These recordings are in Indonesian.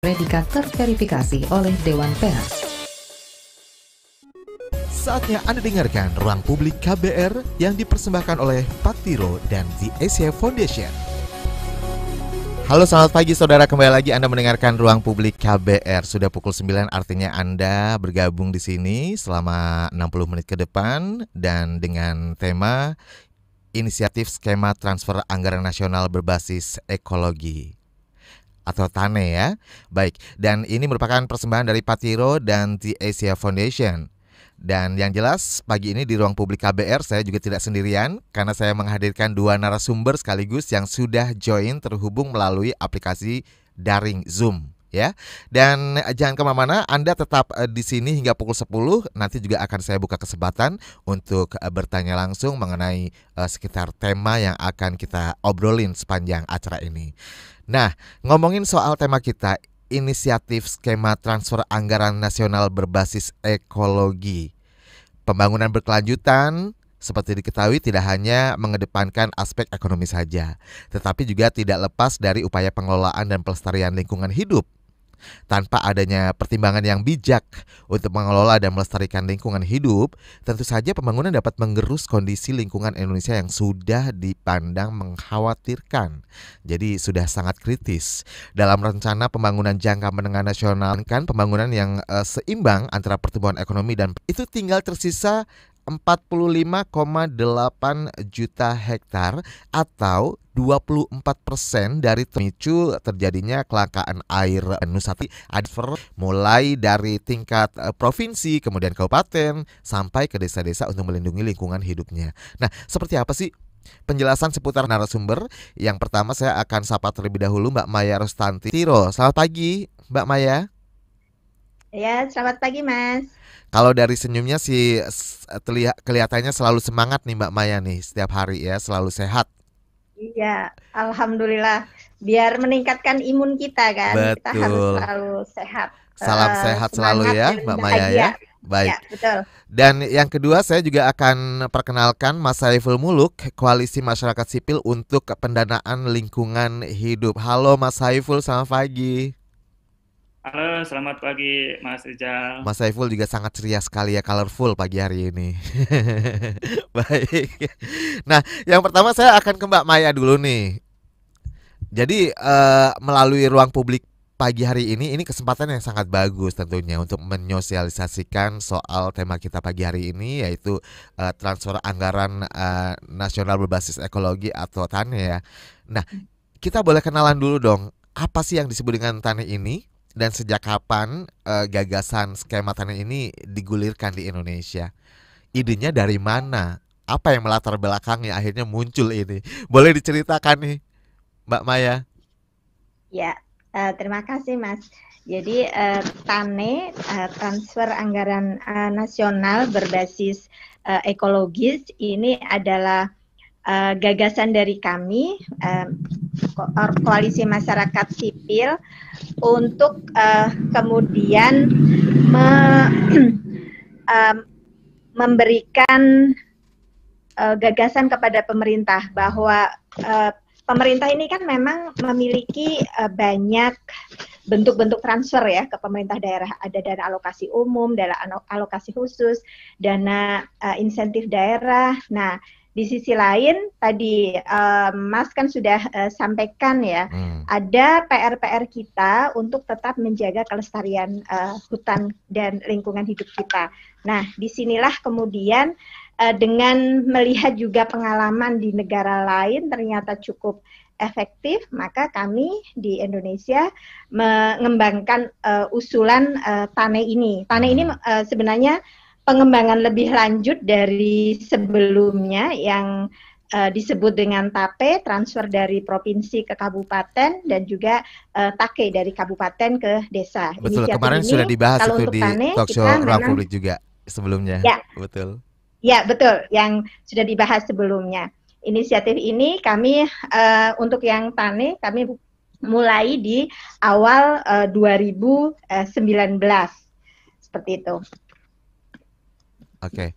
Predikat terverifikasi oleh Dewan Pers. Saatnya Anda dengarkan Ruang Publik KBR yang dipersembahkan oleh Patiro dan The Asia Foundation. Halo, selamat pagi saudara, kembali lagi Anda mendengarkan Ruang Publik KBR. Sudah pukul 9, artinya Anda bergabung di sini selama 60 menit ke depan dan dengan tema Inisiatif Skema Transfer Anggaran Nasional Berbasis Ekologi atau TANE ya. Baik, dan ini merupakan persembahan dari Patiro dan The Asia Foundation. Dan yang jelas pagi ini di Ruang Publik KBR saya juga tidak sendirian karena saya menghadirkan dua narasumber sekaligus yang sudah join terhubung melalui aplikasi daring Zoom ya. Dan jangan kemana-mana, Anda tetap di sini hingga pukul 10. Nanti juga akan saya buka kesempatan untuk bertanya langsung mengenai sekitar tema yang akan kita obrolin sepanjang acara ini. Nah, ngomongin soal tema kita, inisiatif skema transfer anggaran nasional berbasis ekologi. Pembangunan berkelanjutan seperti diketahui tidak hanya mengedepankan aspek ekonomi saja, tetapi juga tidak lepas dari upaya pengelolaan dan pelestarian lingkungan hidup. Tanpa adanya pertimbangan yang bijak untuk mengelola dan melestarikan lingkungan hidup, tentu saja pembangunan dapat menggerus kondisi lingkungan Indonesia yang sudah dipandang mengkhawatirkan. Jadi sudah sangat kritis. Dalam rencana pembangunan jangka menengah nasional, kan pembangunan yang seimbang antara pertumbuhan ekonomi dan itu tinggal tersisa 45,8 juta hektar atau 24% dari pemicu terjadinya kelangkaan air Nusantara adver mulai dari tingkat provinsi, kemudian kabupaten sampai ke desa-desa untuk melindungi lingkungan hidupnya. Nah, seperti apa sih penjelasan seputar narasumber? Yang pertama saya akan sapa terlebih dahulu Mbak Maya Rustanti Tiro. Selamat pagi Mbak Maya. Ya, selamat pagi Mas. Kalau dari senyumnya sih kelihatannya selalu semangat nih Mbak Maya nih setiap hari ya, selalu sehat. Iya, alhamdulillah. Biar meningkatkan imun kita kan, Betul. kita harus selalu sehat. Salam sehat selalu ya Mbak Maya ya. Baik. Ya, betul. Dan yang kedua saya juga akan perkenalkan Mas Saiful Muluk, Koalisi Masyarakat Sipil untuk Pendanaan Lingkungan Hidup. Halo Mas Saiful, selamat pagi. Halo, selamat pagi Mas Rizal. Mas Saiful juga sangat ceria sekali ya, colorful pagi hari ini. Baik. Nah, yang pertama saya akan ke Mbak Maya dulu nih. Jadi melalui Ruang Publik pagi hari ini kesempatan yang sangat bagus tentunya untuk menyosialisasikan soal tema kita pagi hari ini, yaitu transfer anggaran nasional berbasis ekologi atau TANE ya. Nah, kita boleh kenalan dulu dong, apa sih yang disebut dengan TANE ini? Dan sejak kapan gagasan skema TANE ini digulirkan di Indonesia? Idenya dari mana? Apa yang melatar belakangnya akhirnya muncul ini? Boleh diceritakan nih, Mbak Maya? Ya, terima kasih Mas. Jadi TANE, transfer anggaran nasional berbasis ekologis, ini adalah gagasan dari kami, Koalisi Masyarakat Sipil, untuk kemudian memberikan gagasan kepada pemerintah bahwa pemerintah ini kan memang memiliki banyak bentuk-bentuk transfer ya ke pemerintah daerah. Ada dana alokasi umum, dana alokasi khusus, dana insentif daerah. Nah, di sisi lain tadi Mas kan sudah sampaikan ya, ada PR-PR kita untuk tetap menjaga kelestarian hutan dan lingkungan hidup kita. Nah, disinilah kemudian dengan melihat juga pengalaman di negara lain ternyata cukup efektif, maka kami di Indonesia mengembangkan usulan TANE ini. TANE ini sebenarnya pengembangan lebih lanjut dari sebelumnya yang disebut dengan TAPE, transfer dari provinsi ke kabupaten, dan juga TAKE dari kabupaten ke desa. Betul, Inisiatif kemarin ini, sudah dibahas kalau itu untuk di TANE, talkshow Ruang Publik juga sebelumnya. Ya, betul. Ya, betul, yang sudah dibahas sebelumnya. Inisiatif ini kami untuk yang TANE kami mulai di awal 2019 seperti itu. Oke.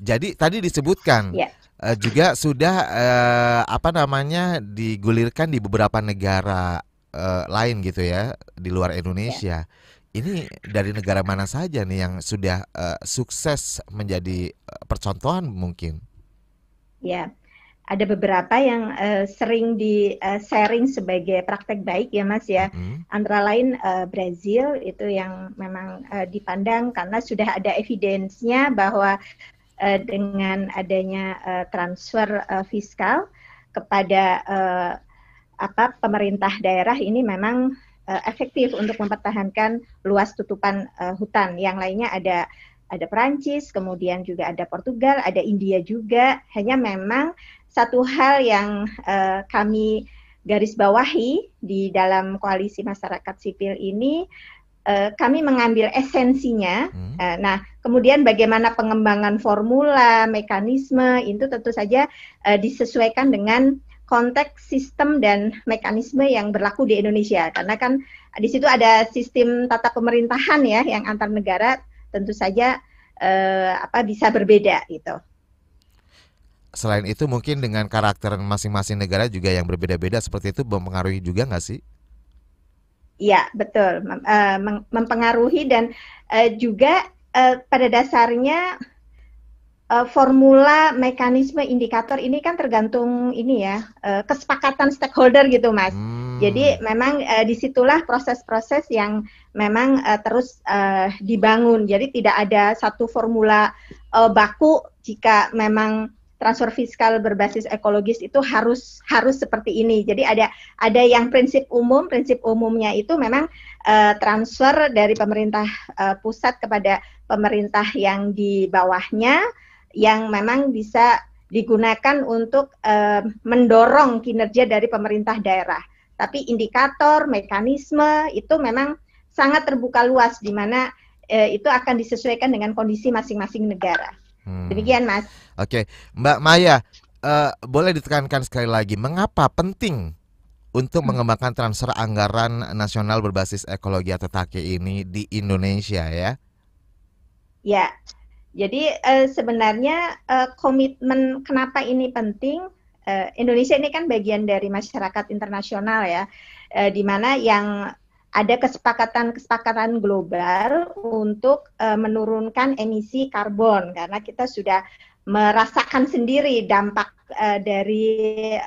Jadi tadi disebutkan juga sudah digulirkan di beberapa negara lain gitu ya di luar Ya, Indonesia. Ini dari negara mana saja nih yang sudah sukses menjadi percontohan mungkin? ya. Ada beberapa yang sering di sharing sebagai praktek baik ya Mas ya. Mm-mm. Antara lain Brazil itu yang memang dipandang karena sudah ada evidence-nya bahwa dengan adanya transfer fiskal kepada pemerintah daerah ini memang efektif untuk mempertahankan luas tutupan hutan. Yang lainnya ada Perancis, kemudian juga ada Portugal, ada India juga. Hanya memang satu hal yang kami garis bawahi di dalam koalisi masyarakat sipil ini, kami mengambil esensinya. Nah, kemudian bagaimana pengembangan formula, mekanisme itu tentu saja disesuaikan dengan konteks sistem dan mekanisme yang berlaku di Indonesia. Karena kan di situ ada sistem tata pemerintahan ya yang antar negara tentu saja bisa berbeda gitu. Selain itu mungkin dengan karakter masing-masing negara juga yang berbeda-beda seperti itu mempengaruhi juga nggak sih? Iya, betul. Mempengaruhi dan juga pada dasarnya formula, mekanisme, indikator ini kan tergantung ini ya kesepakatan stakeholder gitu, Mas. Jadi memang disitulah proses-proses yang memang terus dibangun. Jadi tidak ada satu formula baku jika memang transfer fiskal berbasis ekologis itu harus seperti ini. Jadi ada yang prinsip umumnya itu memang transfer dari pemerintah pusat kepada pemerintah yang di bawahnya yang memang bisa digunakan untuk mendorong kinerja dari pemerintah daerah. Tapi indikator, mekanisme itu memang sangat terbuka luas di mana itu akan disesuaikan dengan kondisi masing-masing negara. Demikian, Mas. Oke, Mbak Maya, boleh ditekankan sekali lagi, mengapa penting untuk mengembangkan transfer anggaran nasional berbasis ekologi atau TAKE ini di Indonesia ya? Ya, jadi sebenarnya komitmen kenapa ini penting, Indonesia ini kan bagian dari masyarakat internasional ya, di mana yang ada kesepakatan global untuk menurunkan emisi karbon karena kita sudah merasakan sendiri dampak dari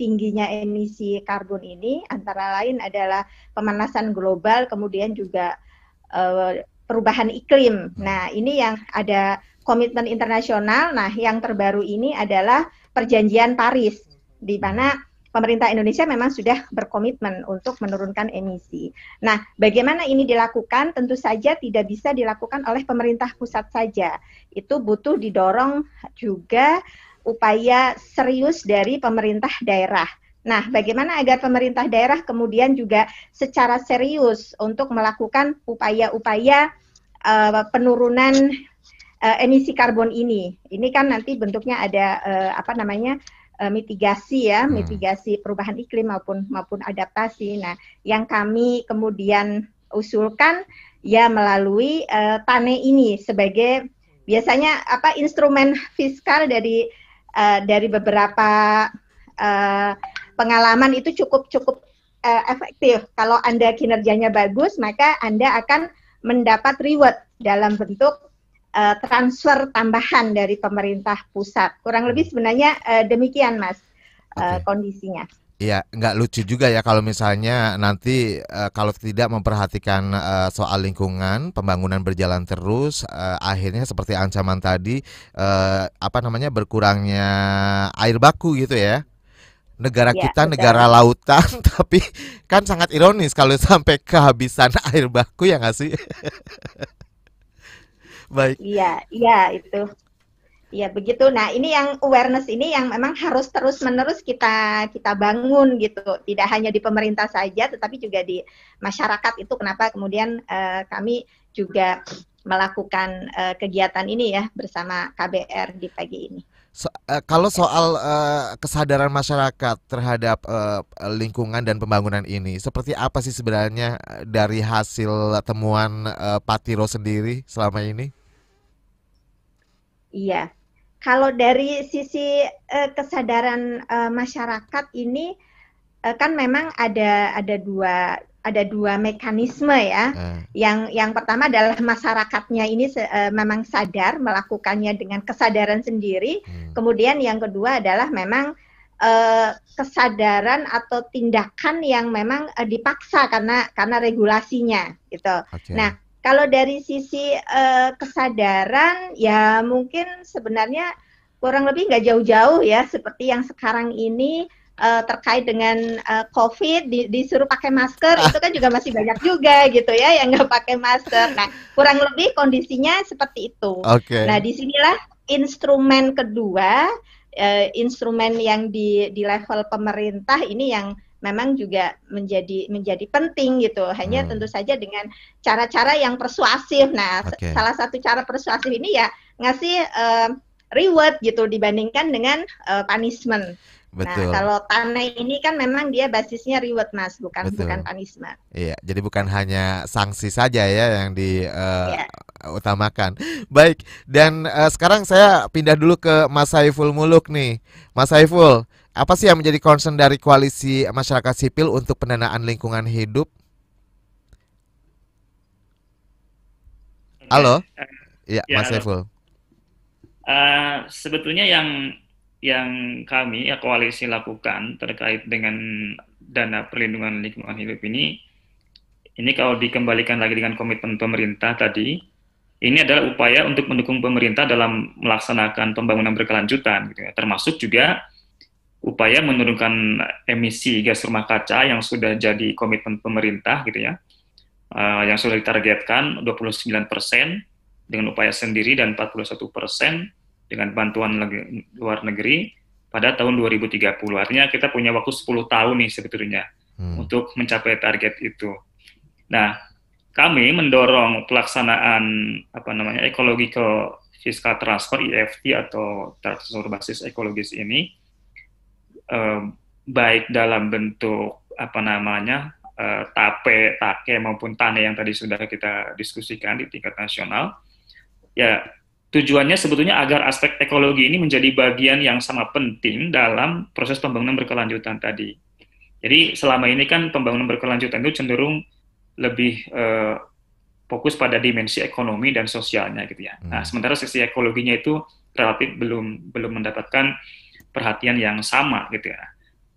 tingginya emisi karbon ini, antara lain adalah pemanasan global, kemudian juga perubahan iklim. Nah, ini yang ada komitmen internasional. Nah, yang terbaru ini adalah Perjanjian Paris, di mana pemerintah Indonesia memang sudah berkomitmen untuk menurunkan emisi. Nah, bagaimana ini dilakukan? Tentu saja tidak bisa dilakukan oleh pemerintah pusat saja. Itu butuh didorong juga upaya serius dari pemerintah daerah. Nah, bagaimana agar pemerintah daerah kemudian juga secara serius untuk melakukan upaya-upaya penurunan emisi karbon ini. Ini kan nanti bentuknya ada mitigasi ya, mitigasi perubahan iklim maupun adaptasi. Nah, yang kami kemudian usulkan ya melalui TANE ini sebagai biasanya instrumen fiskal dari beberapa pengalaman itu cukup efektif. Kalau Anda kinerjanya bagus, maka Anda akan mendapat reward dalam bentuk transfer tambahan dari pemerintah pusat. Kurang lebih sebenarnya demikian, Mas, kondisinya. Iya, nggak lucu juga ya kalau misalnya nanti kalau tidak memperhatikan soal lingkungan, pembangunan berjalan terus, akhirnya seperti ancaman tadi, berkurangnya air baku gitu ya. Negara Ya, kita betul. negara lautan, tapi kan sangat ironis kalau sampai kehabisan air baku ya nggak sih? Baik. Iya itu. Iya begitu. Nah, ini yang awareness ini yang memang harus terus-menerus kita bangun gitu. Tidak hanya di pemerintah saja, tetapi juga di masyarakat. Itu kenapa kemudian kami juga melakukan kegiatan ini ya bersama KBR di pagi ini. Kalau soal kesadaran masyarakat terhadap lingkungan dan pembangunan ini, seperti apa sih sebenarnya dari hasil temuan Patiro sendiri selama ini? Iya, kalau dari sisi kesadaran masyarakat ini kan memang ada dua mekanisme ya. Yang pertama adalah masyarakatnya ini memang sadar melakukannya dengan kesadaran sendiri. Kemudian yang kedua adalah memang kesadaran atau tindakan yang memang dipaksa karena regulasinya gitu. Nah, kalau dari sisi kesadaran ya mungkin sebenarnya kurang lebih nggak jauh-jauh ya seperti yang sekarang ini. Terkait dengan COVID disuruh pakai masker itu kan juga masih banyak juga gitu ya yang nggak pakai masker. Nah kurang lebih kondisinya seperti itu. Nah disinilah instrumen kedua, instrumen yang di level pemerintah ini yang memang juga menjadi penting gitu. Hanya tentu saja dengan cara-cara yang persuasif. Nah salah satu cara persuasif ini ya ngasih reward gitu dibandingkan dengan punishment. Betul. Nah, kalau Tane ini kan memang dia basisnya reward, Mas, bukan punishment. Iya, jadi bukan hanya sanksi saja ya yang diutamakan. Baik, dan sekarang saya pindah dulu ke Mas Saiful Muluk nih. Mas Saiful, apa sih yang menjadi concern dari Koalisi Masyarakat Sipil untuk pendanaan lingkungan hidup? Halo? Iya, Mas Saiful. Sebetulnya yang kami koalisi lakukan terkait dengan dana perlindungan lingkungan hidup ini kalau dikembalikan lagi dengan komitmen pemerintah tadi, ini adalah upaya untuk mendukung pemerintah dalam melaksanakan pembangunan berkelanjutan, gitu ya. Termasuk juga upaya menurunkan emisi gas rumah kaca yang sudah jadi komitmen pemerintah, gitu ya, yang sudah ditargetkan 29% dengan upaya sendiri dan 41% dengan bantuan luar negeri pada tahun 2030. Artinya kita punya waktu 10 tahun nih sebetulnya untuk mencapai target itu. Nah, kami mendorong pelaksanaan ecological fiscal transfer (EFT) atau transfer basis ekologis ini baik dalam bentuk TAPE, TAKE maupun TANE yang tadi sudah kita diskusikan di tingkat nasional. Ya, tujuannya sebetulnya agar aspek ekologi ini menjadi bagian yang sama penting dalam proses pembangunan berkelanjutan tadi. Jadi selama ini kan pembangunan berkelanjutan itu cenderung lebih fokus pada dimensi ekonomi dan sosialnya gitu ya. Nah, sementara sisi ekologinya itu relatif belum mendapatkan perhatian yang sama gitu ya.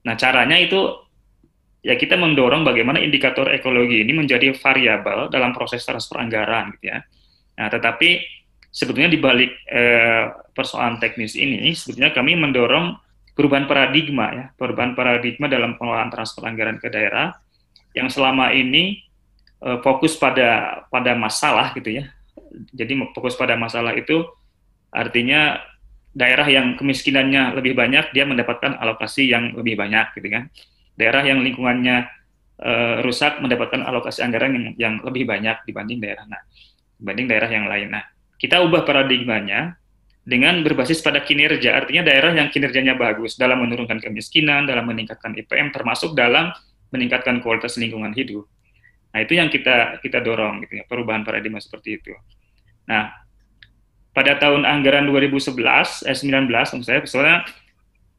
Nah, caranya itu ya kita mendorong bagaimana indikator ekologi ini menjadi variabel dalam proses transfer anggaran gitu ya. Nah, tetapi sebetulnya di balik persoalan teknis ini, sebetulnya kami mendorong perubahan paradigma dalam pengelolaan transfer anggaran ke daerah yang selama ini fokus pada masalah gitu ya. Jadi fokus pada masalah itu artinya daerah yang kemiskinannya lebih banyak dia mendapatkan alokasi yang lebih banyak gitu kan. Daerah yang lingkungannya rusak mendapatkan alokasi anggaran yang lebih banyak dibanding daerah yang lain. Nah, kita ubah paradigmanya dengan berbasis pada kinerja, artinya daerah yang kinerjanya bagus dalam menurunkan kemiskinan, dalam meningkatkan IPM, termasuk dalam meningkatkan kualitas lingkungan hidup. Nah, itu yang kita dorong, gitu ya, perubahan paradigma seperti itu. Nah, pada tahun anggaran 2019, misalnya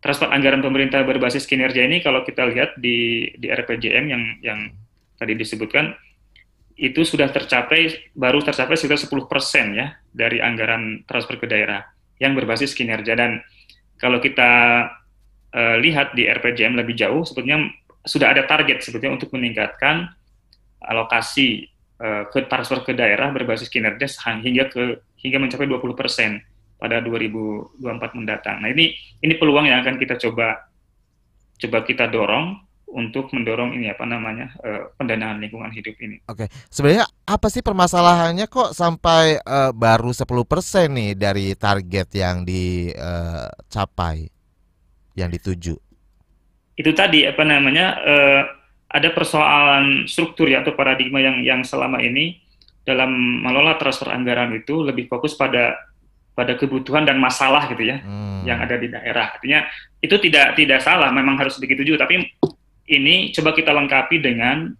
transfer anggaran pemerintah berbasis kinerja ini, kalau kita lihat di RPJM yang tadi disebutkan, itu sudah baru tercapai sekitar 10% ya dari anggaran transfer ke daerah yang berbasis kinerja. Dan kalau kita lihat di RPJM lebih jauh, sebetulnya sudah ada target sebetulnya untuk meningkatkan alokasi ke transfer ke daerah berbasis kinerja hingga mencapai 20% pada 2024 mendatang. Nah, ini peluang yang akan kita coba kita dorong untuk mendorong pendanaan lingkungan hidup ini. Oke, sebenarnya apa sih permasalahannya kok sampai baru 10% nih dari target yang dicapai, yang dituju? Itu tadi ada persoalan struktur ya, atau paradigma yang selama ini dalam mengelola transfer anggaran itu lebih fokus pada kebutuhan dan masalah gitu ya, yang ada di daerah. Artinya itu tidak salah, memang harus begitu juga, tapi ini coba kita lengkapi dengan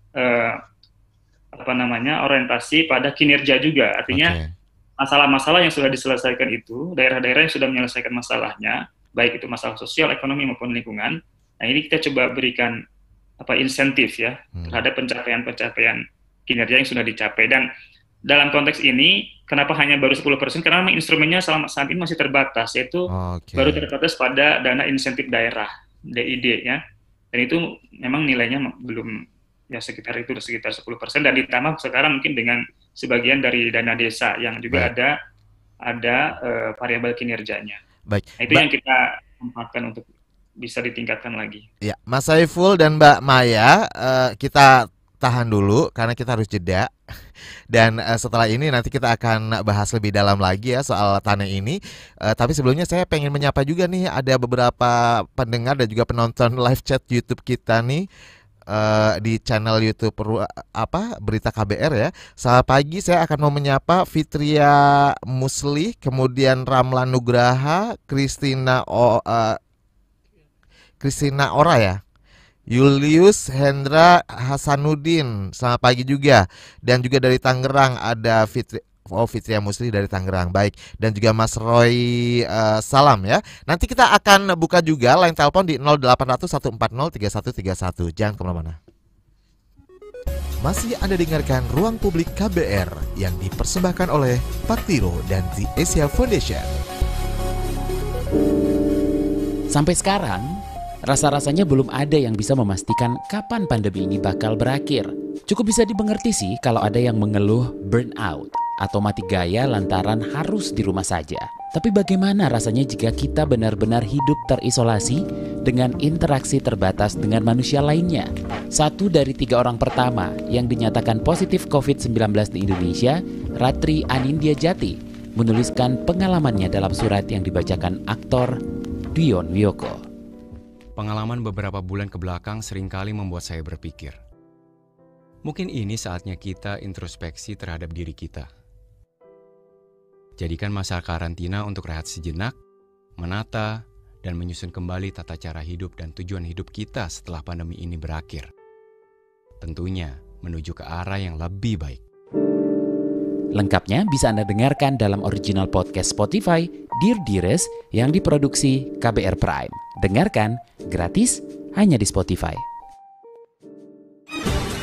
orientasi pada kinerja juga. Artinya masalah-masalah yang sudah diselesaikan itu, daerah-daerah yang sudah menyelesaikan masalahnya, baik itu masalah sosial, ekonomi maupun lingkungan. Nah, ini kita coba berikan insentif ya terhadap pencapaian kinerja yang sudah dicapai. Dan dalam konteks ini kenapa hanya baru 10%? Karena memang instrumennya saat ini masih terbatas, yaitu baru terbatas pada dana insentif daerah DID ya. Dan itu memang nilainya belum ya sekitar 10% dan ditambah sekarang mungkin dengan sebagian dari dana desa yang juga ada variabel kinerjanya. Baik. Nah, itu yang kita tempatkan untuk bisa ditingkatkan lagi. Ya, Mas Saiful dan Mbak Maya, kita tahan dulu karena kita harus jeda. Dan setelah ini nanti kita akan bahas lebih dalam lagi ya soal tanah ini. Tapi sebelumnya saya pengen menyapa juga nih, ada beberapa pendengar dan juga penonton live chat YouTube kita nih di channel YouTube Berita KBR ya. Selamat pagi, saya akan mau menyapa Fitria Musli, kemudian Ramlan Nugraha, Kristina Ora ya, Julius Hendra Hasanuddin, selamat pagi juga. Dan juga dari Tangerang ada Fitria Musli dari Tangerang, baik. Dan juga Mas Roy, salam ya. Nanti kita akan buka juga line telepon di 0800 140 3131. Jangan kemana-mana. Masih Anda dengarkan Ruang Publik KBR yang dipersembahkan oleh Patiro dan The Asia Foundation. Sampai sekarang rasa-rasanya belum ada yang bisa memastikan kapan pandemi ini bakal berakhir. Cukup bisa dimengerti sih kalau ada yang mengeluh burnout atau mati gaya lantaran harus di rumah saja. Tapi bagaimana rasanya jika kita benar-benar hidup terisolasi dengan interaksi terbatas dengan manusia lainnya? 1 dari 3 orang pertama yang dinyatakan positif COVID-19 di Indonesia, Ratri Anindya Jati, menuliskan pengalamannya dalam surat yang dibacakan aktor Dion Wiyoko. Pengalaman beberapa bulan ke belakang seringkali membuat saya berpikir, mungkin ini saatnya kita introspeksi terhadap diri kita. Jadikan masa karantina untuk rehat sejenak, menata, dan menyusun kembali tata cara hidup dan tujuan hidup kita setelah pandemi ini berakhir. Tentunya menuju ke arah yang lebih baik. Lengkapnya bisa Anda dengarkan dalam original podcast Spotify Dear Dearest yang diproduksi KBR Prime. Dengarkan gratis hanya di Spotify.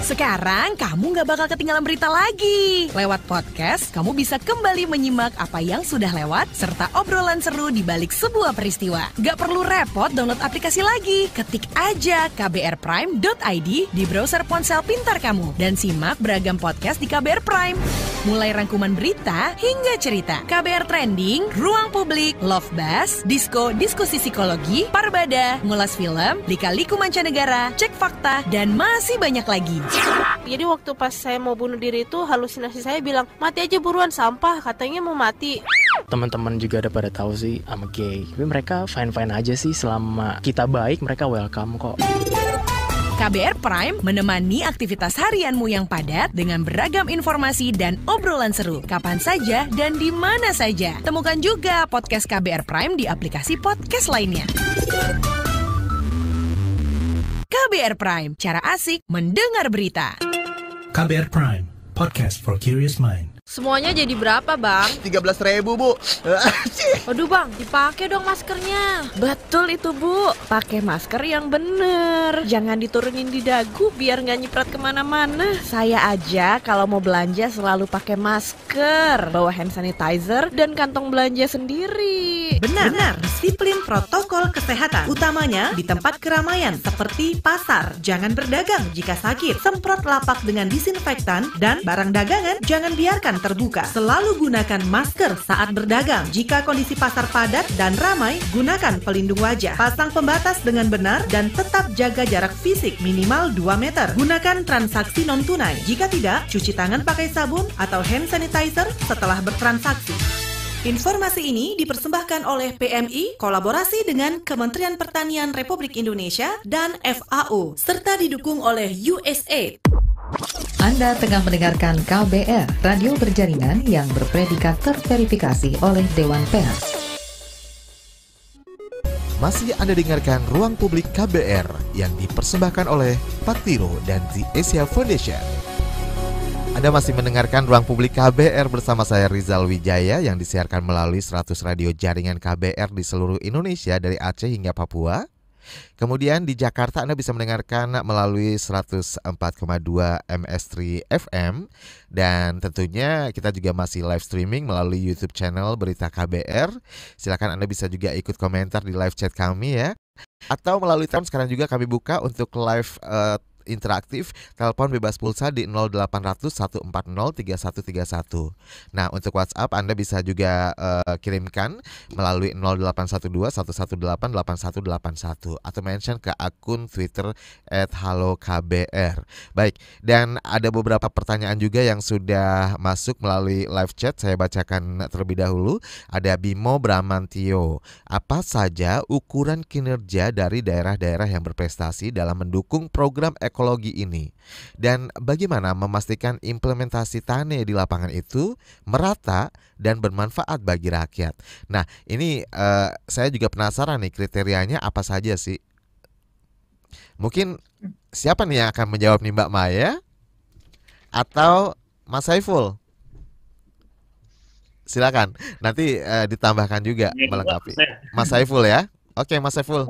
Sekarang kamu gak bakal ketinggalan berita lagi. Lewat podcast, kamu bisa kembali menyimak apa yang sudah lewat serta obrolan seru di balik sebuah peristiwa. Gak perlu repot download aplikasi lagi. Ketik aja kbrprime.id di browser ponsel pintar kamu dan simak beragam podcast di KBR Prime. Mulai rangkuman berita hingga cerita, KBR Trending, Ruang Publik, Love Buzz, diskusi psikologi, Parbada, ngulas film, lika-liku mancanegara, cek fakta, dan masih banyak lagi. Jadi waktu pas saya mau bunuh diri itu halusinasi saya bilang mati aja buruan, sampah katanya mau mati. Teman-teman juga ada pada tahu sih I'm gay, tapi mereka fine-fine aja sih, selama kita baik mereka welcome kok. KBR Prime menemani aktivitas harianmu yang padat dengan beragam informasi dan obrolan seru kapan saja dan di mana saja. Temukan juga podcast KBR Prime di aplikasi podcast lainnya. KBR Prime, cara asik mendengar berita. KBR Prime, podcast for curious mind. Semuanya jadi berapa, Bang? 13.000, Bu. Waduh, Bang, dipakai dong maskernya. Betul itu, Bu. Pakai masker yang bener. Jangan diturunin di dagu biar nggak nyiprat kemana-mana. Saya aja kalau mau belanja selalu pakai masker, bawa hand sanitizer dan kantong belanja sendiri. Benar, disiplin protokol kesehatan. Utamanya di tempat keramaian seperti pasar. Jangan berdagang jika sakit. Semprot lapak dengan disinfektan dan barang dagangan jangan biarkan terbuka. Selalu gunakan masker saat berdagang. Jika kondisi pasar padat dan ramai, gunakan pelindung wajah. Pasang pembatas dengan benar dan tetap jaga jarak fisik minimal 2 meter. Gunakan transaksi non-tunai. Jika tidak, cuci tangan pakai sabun atau hand sanitizer setelah bertransaksi. Informasi ini dipersembahkan oleh PMI, kolaborasi dengan Kementerian Pertanian Republik Indonesia dan FAO, serta didukung oleh USAID. Anda tengah mendengarkan KBR, radio berjaringan yang berpredikat terverifikasi oleh Dewan Pers. Masih Anda dengarkan Ruang Publik KBR yang dipersembahkan oleh Patiro dan The Asia Foundation. Anda masih mendengarkan Ruang Publik KBR bersama saya Rizal Wijaya yang disiarkan melalui 100 radio jaringan KBR di seluruh Indonesia dari Aceh hingga Papua. Kemudian di Jakarta Anda bisa mendengarkan melalui 104,2 MS3 FM. Dan tentunya kita juga masih live streaming melalui YouTube channel Berita KBR. Silakan Anda bisa juga ikut komentar di live chat kami ya. Atau melalui telepon sekarang juga kami buka untuk live interaktif, telepon bebas pulsa di 0800 140 3131. Nah, untuk WhatsApp Anda bisa juga kirimkan melalui 0812 118 8181 atau mention ke akun Twitter @halokbr. Baik, dan ada beberapa pertanyaan juga yang sudah masuk melalui live chat. Saya bacakan terlebih dahulu. Ada Bimo Bramantio. Apa saja ukuran kinerja dari daerah-daerah yang berprestasi dalam mendukung program ekologi ini, dan bagaimana memastikan implementasi TANE di lapangan itu merata dan bermanfaat bagi rakyat? Nah, ini saya juga penasaran nih, kriterianya apa saja sih? Mungkin siapa nih yang akan menjawab nih, Mbak Maya atau Mas Saiful? Silakan, nanti ditambahkan juga melengkapi. Mas Saiful ya. Oke, Mas Saiful.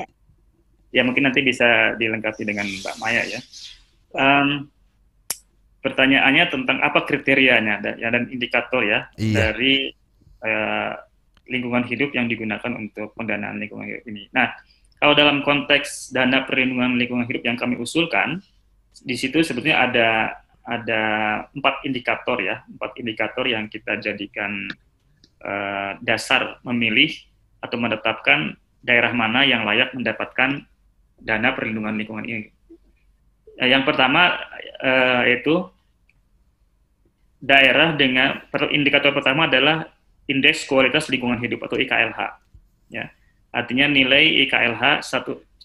Ya, mungkin nanti bisa dilengkapi dengan Mbak Maya ya. Pertanyaannya tentang apa kriterianya dan indikator ya dari lingkungan hidup yang digunakan untuk pendanaan lingkungan hidup ini. Nah, kalau dalam konteks dana perlindungan lingkungan hidup yang kami usulkan, di situ sebetulnya ada 4 indikator ya, 4 indikator yang kita jadikan dasar memilih atau menetapkan daerah mana yang layak mendapatkan dana perlindungan lingkungan ini. Yang pertama yaitu daerah dengan indikator pertama adalah indeks kualitas lingkungan hidup atau IKLH. Ya, artinya nilai IKLH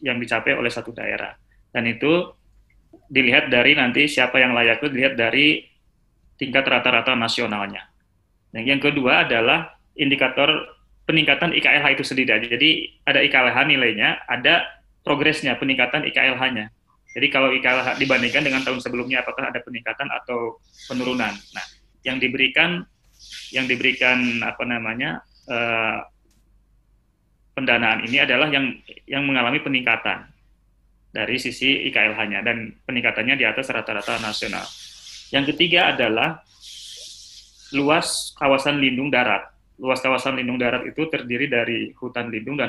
yang dicapai oleh satu daerah. Dan itu dilihat dari nanti siapa yang layak itu dilihat dari tingkat rata-rata nasionalnya. Yang kedua adalah indikator peningkatan IKLH itu sendiri. Jadi ada IKLH nilainya, ada progresnya, peningkatan IKLH-nya. Jadi kalau IKLH dibandingkan dengan tahun sebelumnya, apakah ada peningkatan atau penurunan. Nah, yang diberikan pendanaan ini adalah yang mengalami peningkatan dari sisi IKLH-nya dan peningkatannya di atas rata-rata nasional. Yang ketiga adalah luas kawasan lindung darat. Luas kawasan lindung darat itu terdiri dari hutan lindung dan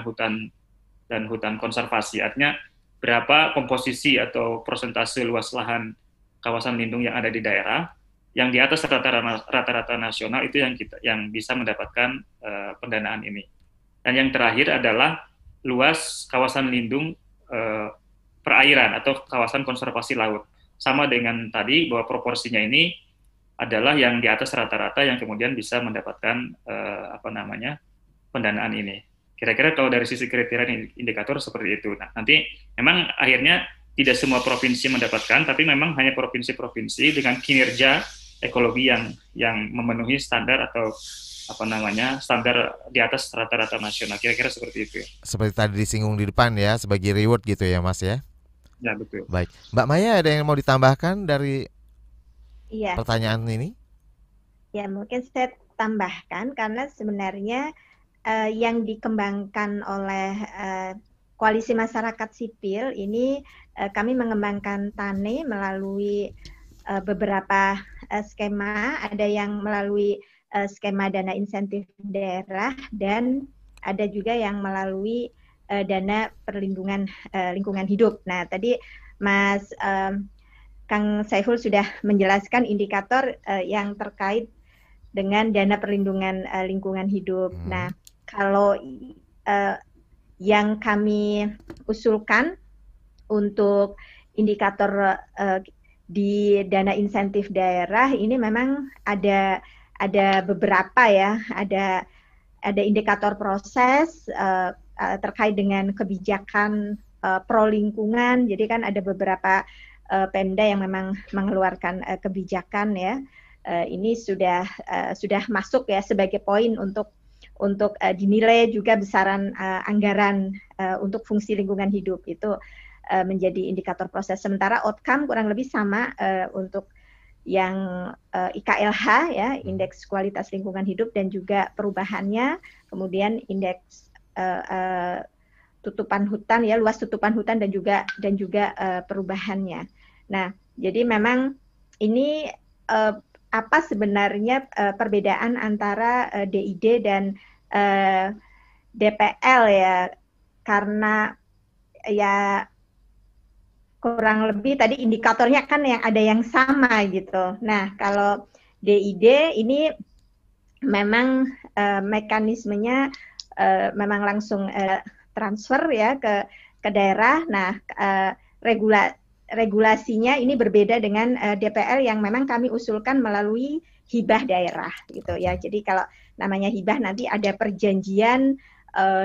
hutan konservasi. Artinya berapa komposisi atau persentase luas lahan kawasan lindung yang ada di daerah yang di atas rata-rata nasional itu yang bisa mendapatkan pendanaan ini. Dan yang terakhir adalah luas kawasan lindung perairan atau kawasan konservasi laut. Sama dengan tadi bahwa proporsinya ini adalah yang di atas rata-rata yang kemudian bisa mendapatkan pendanaan ini. Kira-kira kalau dari sisi kriteria indikator seperti itu. Nah, nanti memang akhirnya tidak semua provinsi mendapatkan, tapi memang hanya provinsi-provinsi dengan kinerja ekologi yang memenuhi standar atau standar di atas rata-rata nasional. Kira-kira seperti itu. Seperti tadi disinggung di depan ya, sebagai reward gitu ya, Mas ya. Ya, betul. Baik, Mbak Maya ada yang mau ditambahkan dari pertanyaan ini? Ya, mungkin saya tambahkan karena sebenarnya yang dikembangkan oleh koalisi masyarakat sipil ini kami mengembangkan TANE melalui beberapa skema, ada yang melalui skema dana insentif daerah dan ada juga yang melalui dana perlindungan lingkungan hidup. Nah, tadi Mas Kang Saiful sudah menjelaskan indikator yang terkait dengan dana perlindungan lingkungan hidup. Nah, kalau yang kami usulkan untuk indikator di dana insentif daerah ini memang ada beberapa ya, ada indikator proses terkait dengan kebijakan pro lingkungan. Jadi kan ada beberapa Pemda yang memang mengeluarkan kebijakan ya. Ini sudah masuk ya sebagai poin untuk dinilai juga besaran anggaran untuk fungsi lingkungan hidup itu menjadi indikator proses. Sementara outcome kurang lebih sama untuk yang IKLH ya, indeks kualitas lingkungan hidup dan juga perubahannya, kemudian indeks tutupan hutan ya, luas tutupan hutan dan juga perubahannya. Nah, jadi memang ini apa sebenarnya perbedaan antara DID dan DPL ya, karena ya kurang lebih tadi indikatornya kan yang ada yang sama gitu. Nah, kalau DID ini memang mekanismenya memang langsung transfer ya ke daerah. Nah, regulasinya ini berbeda dengan DPL yang memang kami usulkan melalui hibah daerah gitu ya. Jadi kalau namanya hibah nanti ada perjanjian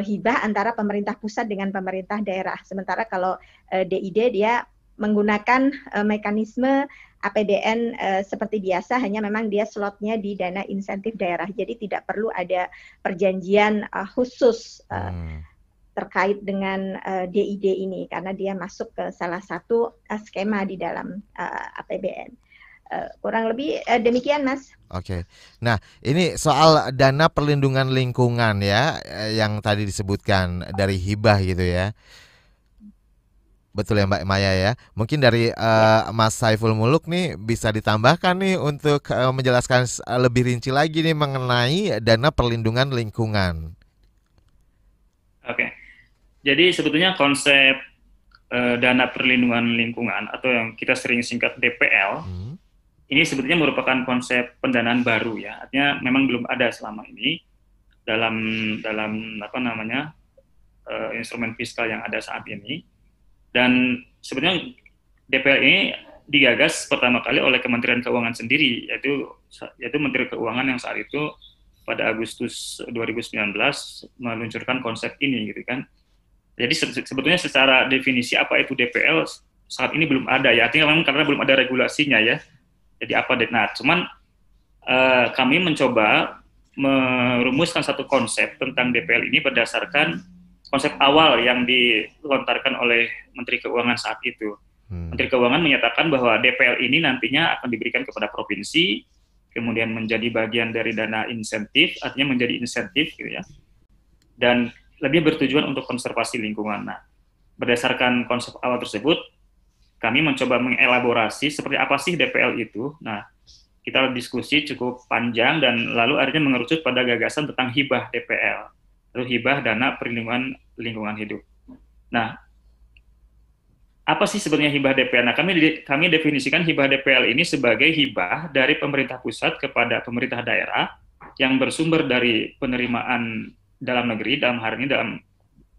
hibah antara pemerintah pusat dengan pemerintah daerah. Sementara kalau DID dia menggunakan mekanisme APBN seperti biasa, hanya memang dia slotnya di dana insentif daerah. Jadi tidak perlu ada perjanjian khusus terkait dengan DID ini karena dia masuk ke salah satu skema di dalam APBN. Kurang lebih demikian, Mas. Oke. Nah, ini soal dana perlindungan lingkungan ya, yang tadi disebutkan dari hibah gitu ya. Betul ya Mbak Maya ya. Mungkin dari Mas Saiful Muluk nih bisa ditambahkan nih untuk menjelaskan lebih rinci lagi nih mengenai dana perlindungan lingkungan. Oke. Jadi sebetulnya konsep dana perlindungan lingkungan atau yang kita sering singkat DPL ini sebetulnya merupakan konsep pendanaan baru ya. Artinya memang belum ada selama ini dalam apa namanya instrumen fiskal yang ada saat ini. Dan sebetulnya DPL ini digagas pertama kali oleh Kementerian Keuangan sendiri, yaitu Menteri Keuangan yang saat itu pada Agustus 2019 meluncurkan konsep ini gitu kan. Jadi sebetulnya secara definisi apa itu DPL saat ini belum ada ya. Artinya memang karena belum ada regulasinya ya. Jadi apa nah, cuman kami mencoba merumuskan satu konsep tentang DPL ini berdasarkan konsep awal yang dilontarkan oleh Menteri Keuangan saat itu. Menteri Keuangan menyatakan bahwa DPL ini nantinya akan diberikan kepada provinsi, kemudian menjadi bagian dari dana insentif, artinya menjadi insentif gitu ya. Dan lebih bertujuan untuk konservasi lingkungan. Nah, berdasarkan konsep awal tersebut, kami mencoba mengelaborasi seperti apa sih DPL itu. Nah, kita diskusi cukup panjang dan lalu akhirnya mengerucut pada gagasan tentang hibah DPL. Lalu hibah dana perlindungan lingkungan hidup. Nah, apa sih sebenarnya hibah DPL? Nah, kami definisikan hibah DPL ini sebagai hibah dari pemerintah pusat kepada pemerintah daerah yang bersumber dari penerimaan dalam negeri, dalam hal ini dalam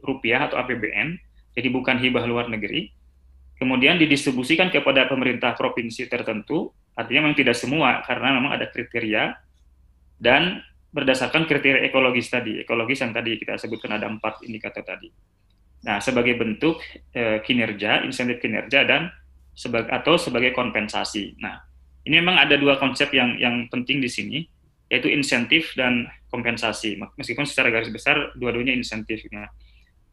rupiah atau APBN, jadi bukan hibah luar negeri. Kemudian didistribusikan kepada pemerintah provinsi tertentu, artinya memang tidak semua, karena memang ada kriteria, dan berdasarkan kriteria ekologis yang tadi kita sebutkan ada 4 indikator tadi. Nah, sebagai bentuk kinerja, insentif kinerja dan sebagai kompensasi. Nah, ini memang ada 2 konsep yang penting di sini, yaitu insentif dan kompensasi. Meskipun secara garis besar dua-duanya insentifnya.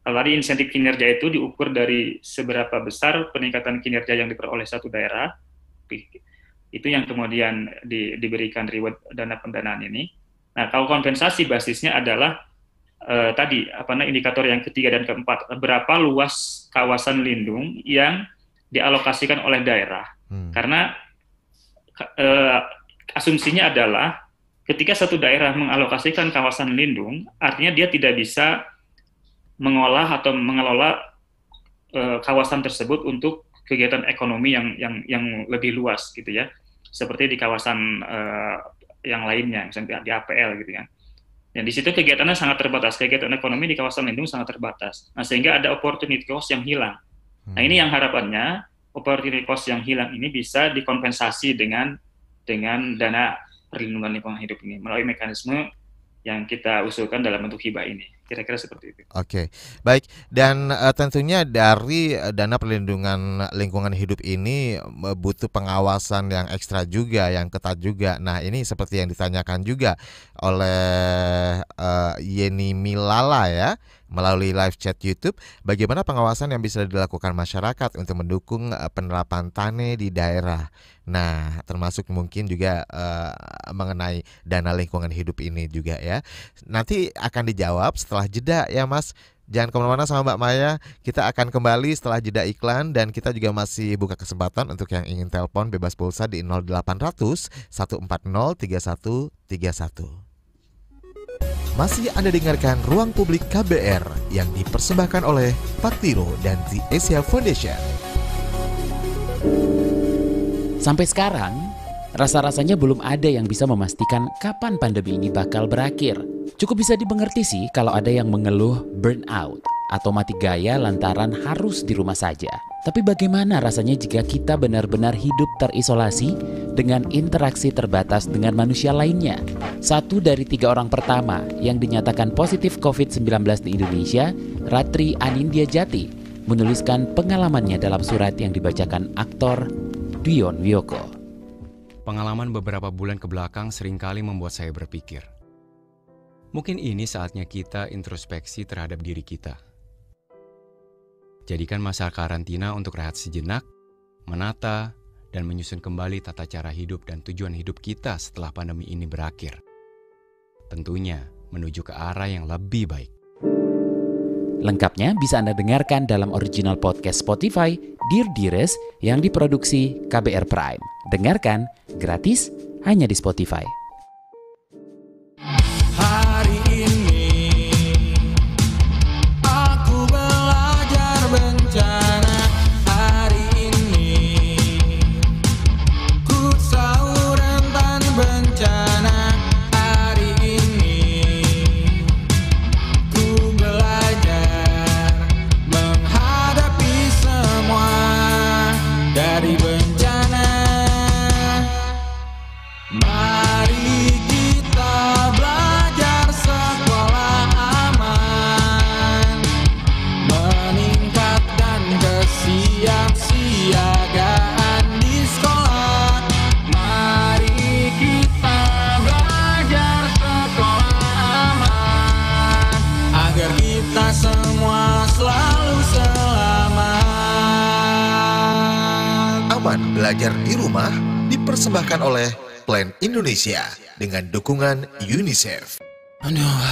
Kalau tadi insentif kinerja itu diukur dari seberapa besar peningkatan kinerja yang diperoleh satu daerah, itu yang kemudian diberikan reward dana pendanaan ini. Nah, kalau kompensasi basisnya adalah tadi indikator yang ketiga dan keempat, berapa luas kawasan lindung yang dialokasikan oleh daerah. Karena asumsinya adalah ketika satu daerah mengalokasikan kawasan lindung, artinya dia tidak bisa mengolah atau mengelola kawasan tersebut untuk kegiatan ekonomi yang lebih luas gitu ya, seperti di kawasan yang lainnya, misalnya di APL gitu kan. Dan di situ kegiatannya sangat terbatas, kegiatan ekonomi di kawasan lindung sangat terbatas. Nah, sehingga ada opportunity cost yang hilang. Nah, ini yang harapannya opportunity cost yang hilang ini bisa dikompensasi dengan dana perlindungan lingkungan hidup ini melalui mekanisme yang kita usulkan dalam bentuk hibah ini. Kira-kira seperti itu. Oke, baik. Dan tentunya dari dana perlindungan lingkungan hidup ini butuh pengawasan yang ekstra juga, yang ketat juga. Nah, ini seperti yang ditanyakan juga oleh Yeni Milala ya, melalui live chat YouTube, bagaimana pengawasan yang bisa dilakukan masyarakat untuk mendukung penerapan TANE di daerah. Nah, termasuk mungkin juga mengenai dana lingkungan hidup ini juga ya. Nanti akan dijawab setelah jeda ya Mas. Jangan kemana-mana sama Mbak Maya. Kita akan kembali setelah jeda iklan, dan kita juga masih buka kesempatan untuk yang ingin telepon bebas pulsa di 0800 140 3131. Masih Anda dengarkan Ruang Publik KBR yang dipersembahkan oleh Patiro dan The Asia Foundation. Sampai sekarang, rasa-rasanya belum ada yang bisa memastikan kapan pandemi ini bakal berakhir. Cukup bisa dimengerti sih kalau ada yang mengeluh burnout atau mati gaya lantaran harus di rumah saja. Tapi bagaimana rasanya jika kita benar-benar hidup terisolasi dengan interaksi terbatas dengan manusia lainnya? 1 dari 3 orang pertama yang dinyatakan positif COVID-19 di Indonesia, Ratri Anindya Jati, menuliskan pengalamannya dalam surat yang dibacakan aktor Dion Wiyoko. Pengalaman beberapa bulan ke belakang seringkali membuat saya berpikir, mungkin ini saatnya kita introspeksi terhadap diri kita. Jadikan masa karantina untuk rehat sejenak, menata, dan menyusun kembali tata cara hidup dan tujuan hidup kita setelah pandemi ini berakhir. Tentunya menuju ke arah yang lebih baik. Lengkapnya bisa Anda dengarkan dalam original podcast Spotify Dear Dearest yang diproduksi KBR Prime. Dengarkan gratis hanya di Spotify. Hari ini aku belajar bencana. Hari ini ku tahu rentan bencana. Hari ini ku belajar menghadapi semua dari bencana. Mari kita belajar sekolah aman, meningkatkan kesiapsiagaan di sekolah. Mari kita belajar sekolah aman, agar kita semua selalu selamat. Aman belajar di rumah dipersembahkan oleh Plan Indonesia dengan dukungan UNICEF. Aduh,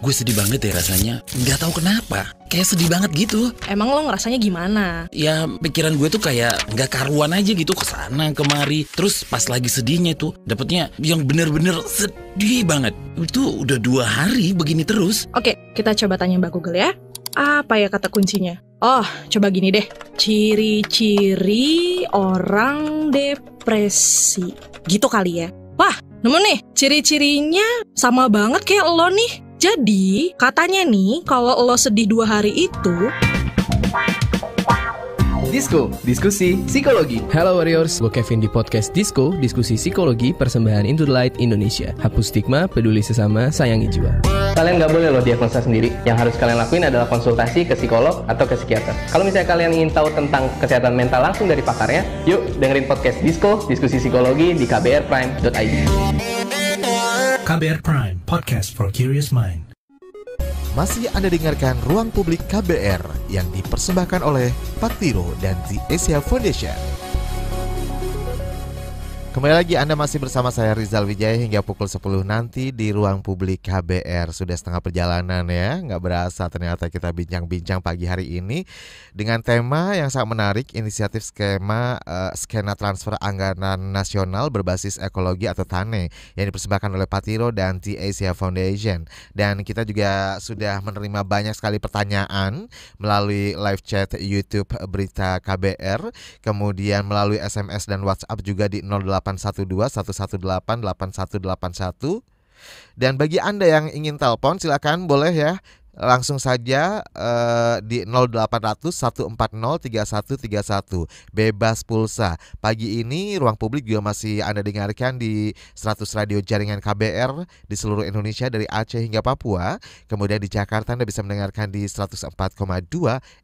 gue sedih banget ya rasanya. Nggak tahu kenapa, kayak sedih banget gitu. Emang lo ngerasanya gimana? Ya pikiran gue tuh kayak nggak karuan aja gitu, kesana kemari. Terus pas lagi sedihnya tuh dapetnya yang bener-bener sedih banget. Itu udah 2 hari begini terus. Oke, kita coba tanya Mbak Google ya. Apa ya kata kuncinya? Oh, coba gini deh. Ciri-ciri orang depresi. Gitu kali ya. Wah, nemu nih. Ciri-cirinya sama banget kayak lo nih. Jadi, katanya nih, kalau lo sedih 2 hari itu... Disko, diskusi psikologi. Halo Warriors, gue Kevin di podcast Disko, diskusi psikologi persembahan Into the Light Indonesia. Hapus stigma, peduli sesama, sayangi jiwa. Kalian gak boleh loh diagnosa sendiri. Yang harus kalian lakuin adalah konsultasi ke psikolog atau ke psikiater. Kalau misalnya kalian ingin tahu tentang kesehatan mental langsung dari pakarnya, yuk dengerin podcast Disko, diskusi psikologi di kbrprime.id. KBR Prime, podcast for curious mind. Masih Anda dengarkan Ruang Publik KBR yang dipersembahkan oleh Patiro dan The Asia Foundation. Kembali lagi Anda masih bersama saya Rizal Wijaya hingga pukul 10 nanti di Ruang Publik KBR. Sudah setengah perjalanan ya, nggak berasa ternyata kita bincang-bincang pagi hari ini dengan tema yang sangat menarik, inisiatif skena transfer anggaran nasional berbasis ekologi atau TANE yang dipersembahkan oleh Patiro dan The Asia Foundation. Dan kita juga sudah menerima banyak sekali pertanyaan melalui live chat YouTube Berita KBR, kemudian melalui SMS dan WhatsApp juga di 0812-118-8181. Dan bagi Anda yang ingin telepon silakan boleh ya langsung saja di 0800-140-3131 bebas pulsa. Pagi ini Ruang Publik juga masih Anda dengarkan di 100 radio jaringan KBR di seluruh Indonesia dari Aceh hingga Papua. Kemudian di Jakarta Anda bisa mendengarkan di 104,2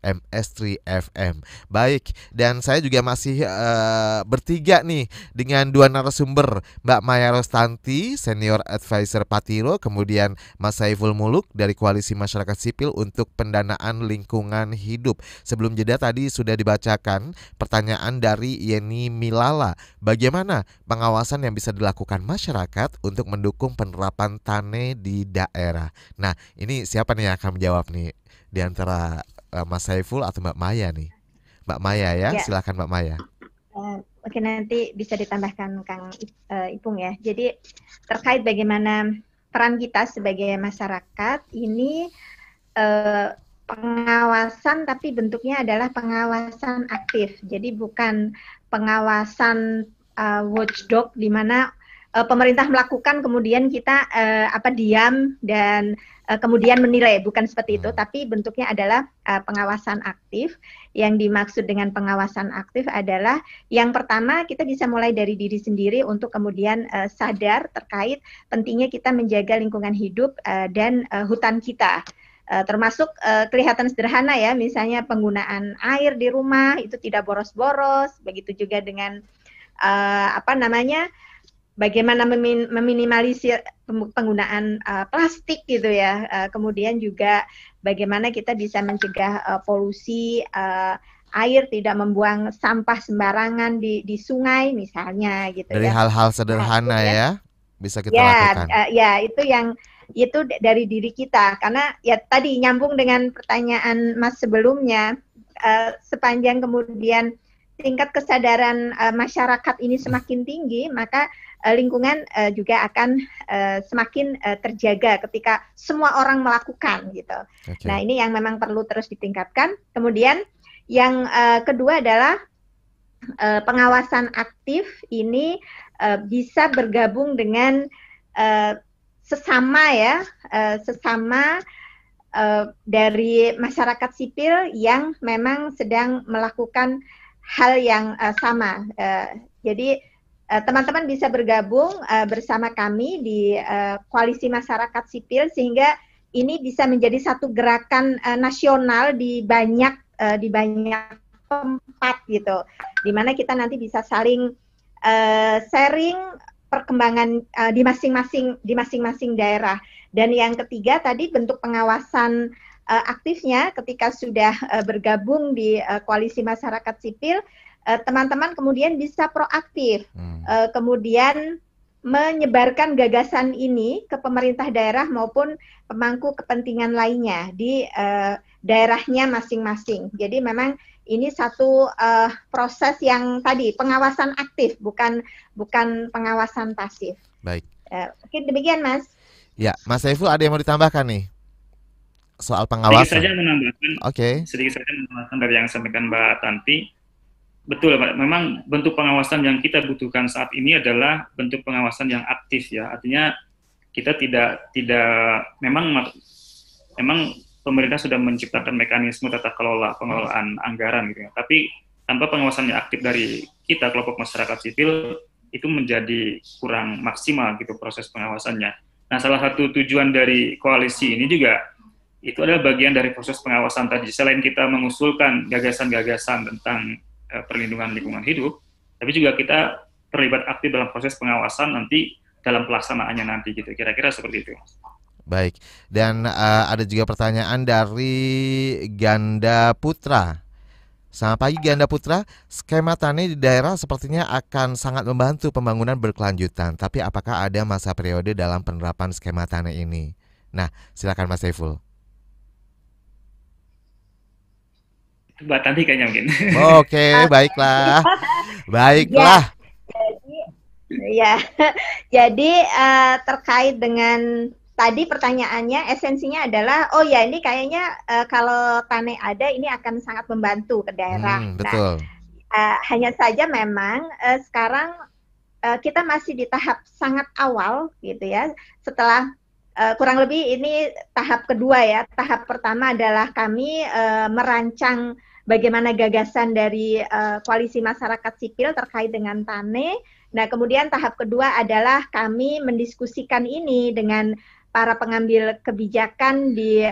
MS3 FM. Baik, dan saya juga masih bertiga nih dengan 2 narasumber, Mbak Maya Rostanti, Senior Advisor Patiro, kemudian Mas Saiful Muluk dari Koalisi Masyarakat masyarakat sipil untuk pendanaan lingkungan hidup. Sebelum jeda tadi sudah dibacakan pertanyaan dari Yeni Milala. Bagaimana pengawasan yang bisa dilakukan masyarakat untuk mendukung penerapan TANE di daerah? Nah, ini siapa nih yang akan menjawab nih? Di antara Mas Saiful atau Mbak Maya nih? Mbak Maya ya. Silakan Mbak Maya. Oke, nanti bisa ditambahkan Kang Ipung ya. Jadi terkait bagaimana peran kita sebagai masyarakat ini pengawasan, tapi bentuknya adalah pengawasan aktif. Jadi bukan pengawasan watchdog di mana pemerintah melakukan kemudian kita diam dan kemudian menilai, bukan seperti itu, tapi bentuknya adalah pengawasan aktif. Yang dimaksud dengan pengawasan aktif adalah yang pertama kita bisa mulai dari diri sendiri untuk kemudian sadar terkait pentingnya kita menjaga lingkungan hidup dan hutan kita. Termasuk kelihatan sederhana ya, misalnya penggunaan air di rumah itu tidak boros-boros, begitu juga dengan bagaimana meminimalisir penggunaan plastik gitu ya. Kemudian juga bagaimana kita bisa mencegah polusi air, tidak membuang sampah sembarangan di sungai misalnya gitu. Dari ya. hal-hal sederhana ya bisa kita lakukan. Itu dari diri kita, karena ya tadi nyambung dengan pertanyaan Mas sebelumnya, sepanjang kemudian tingkat kesadaran masyarakat ini semakin tinggi, maka lingkungan juga akan semakin terjaga ketika semua orang melakukan gitu. Okay. Nah, ini yang memang perlu terus ditingkatkan. Kemudian yang kedua adalah pengawasan aktif ini bisa bergabung dengan sesama dari masyarakat sipil yang memang sedang melakukan hal yang sama. Jadi teman-teman bisa bergabung bersama kami di koalisi masyarakat sipil sehingga ini bisa menjadi satu gerakan nasional di banyak tempat gitu, di mana kita nanti bisa saling sharing perkembangan di masing-masing daerah. Dan yang ketiga tadi bentuk pengawasan aktifnya ketika sudah bergabung di koalisi masyarakat sipil, teman-teman kemudian bisa proaktif, kemudian menyebarkan gagasan ini ke pemerintah daerah maupun pemangku kepentingan lainnya di daerahnya masing-masing. Jadi memang ini satu proses yang tadi pengawasan aktif, bukan pengawasan pasif. Baik. Mungkin demikian, Mas. Ya, Mas Saiful ada yang mau ditambahkan nih soal pengawasan? Sedikit saja menambahkan. Sedikit saja menambahkan dari yang disampaikan Mbak Tanti. Betul, Pak. Memang bentuk pengawasan yang kita butuhkan saat ini adalah bentuk pengawasan yang aktif ya. Artinya kita tidak memang pemerintah sudah menciptakan mekanisme tata kelola pengelolaan anggaran gitu ya. Tapi tanpa pengawasan yang aktif dari kita kelompok masyarakat sipil itu menjadi kurang maksimal gitu proses pengawasannya. Nah, salah satu tujuan dari koalisi ini juga itu adalah bagian dari proses pengawasan tadi. Selain kita mengusulkan gagasan-gagasan tentang perlindungan lingkungan hidup, tapi juga kita terlibat aktif dalam proses pengawasan nanti dalam pelaksanaannya nanti gitu. Kira-kira seperti itu. Baik, dan ada juga pertanyaan dari Ganda Putra. Selamat pagi Ganda Putra, skema TANE di daerah sepertinya akan sangat membantu pembangunan berkelanjutan, tapi apakah ada masa periode dalam penerapan skema TANE ini? Nah, silakan Mas Saiful. Mbak Tanti kayaknya mungkin. Oke, baiklah. Baiklah. Jadi terkait dengan tadi pertanyaannya, esensinya adalah, oh ya ini kayaknya kalau TANE ada ini akan sangat membantu ke daerah. Betul. Nah, hanya saja memang sekarang kita masih di tahap sangat awal gitu ya. Setelah kurang lebih ini tahap kedua ya. Tahap pertama adalah kami merancang bagaimana gagasan dari koalisi masyarakat sipil terkait dengan TANE. Nah, kemudian tahap kedua adalah kami mendiskusikan ini dengan para pengambil kebijakan di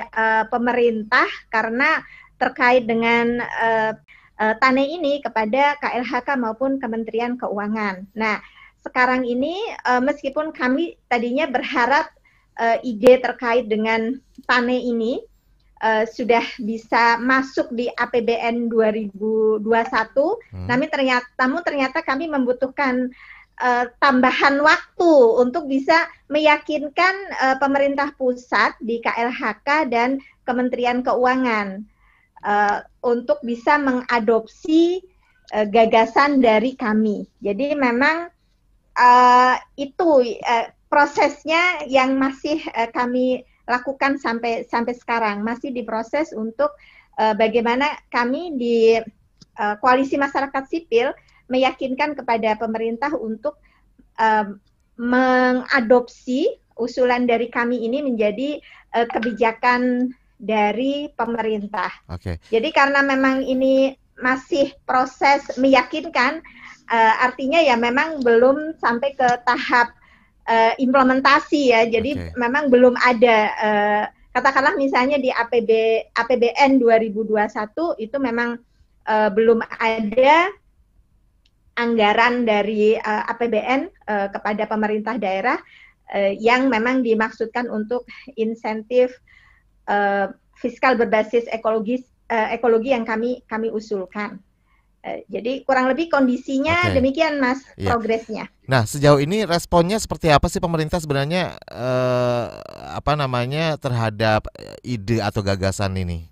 pemerintah karena terkait dengan TANE ini kepada KLHK maupun Kementerian Keuangan. Nah, sekarang ini meskipun kami tadinya berharap ide terkait dengan TANE ini sudah bisa masuk di APBN 2021, namun ternyata kami membutuhkan tambahan waktu untuk bisa meyakinkan pemerintah pusat di KLHK dan Kementerian Keuangan untuk bisa mengadopsi gagasan dari kami. Jadi memang itu prosesnya yang masih kami lakukan sampai sekarang, masih diproses untuk bagaimana kami di koalisi masyarakat sipil meyakinkan kepada pemerintah untuk mengadopsi usulan dari kami ini menjadi kebijakan dari pemerintah. Jadi karena memang ini masih proses meyakinkan, artinya ya memang belum sampai ke tahap implementasi ya, jadi memang belum ada katakanlah misalnya di APBN 2021 itu memang belum ada anggaran dari APBN kepada pemerintah daerah yang memang dimaksudkan untuk insentif fiskal berbasis ekologi yang kami usulkan. Jadi kurang lebih kondisinya demikian Mas, progresnya. Nah, sejauh ini responnya seperti apa sih pemerintah sebenarnya terhadap ide atau gagasan ini?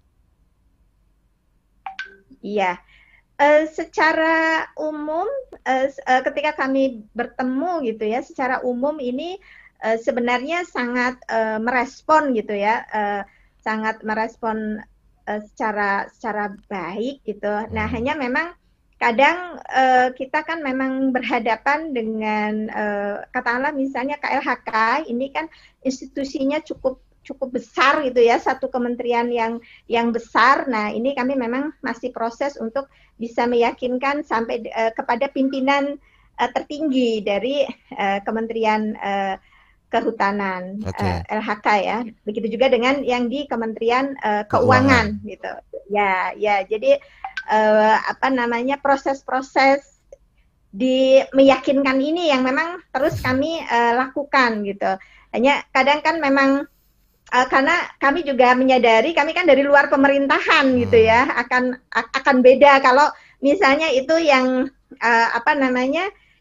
Iya, secara umum ketika kami bertemu gitu ya, secara umum ini sebenarnya sangat merespon gitu ya, sangat merespon secara baik gitu. Nah, hanya memang kadang kita kan memang berhadapan dengan katakanlah misalnya KLHK ini kan institusinya cukup besar gitu ya, satu kementerian yang besar. Nah, ini kami memang masih proses untuk bisa meyakinkan sampai kepada pimpinan tertinggi dari Kementerian Kehutanan, LHK ya. Begitu juga dengan yang di Kementerian Keuangan gitu. Ya, jadi proses-proses di meyakinkan ini yang memang terus kami lakukan gitu. Hanya kadang kan memang karena kami juga menyadari kami kan dari luar pemerintahan gitu ya, akan beda kalau misalnya itu yang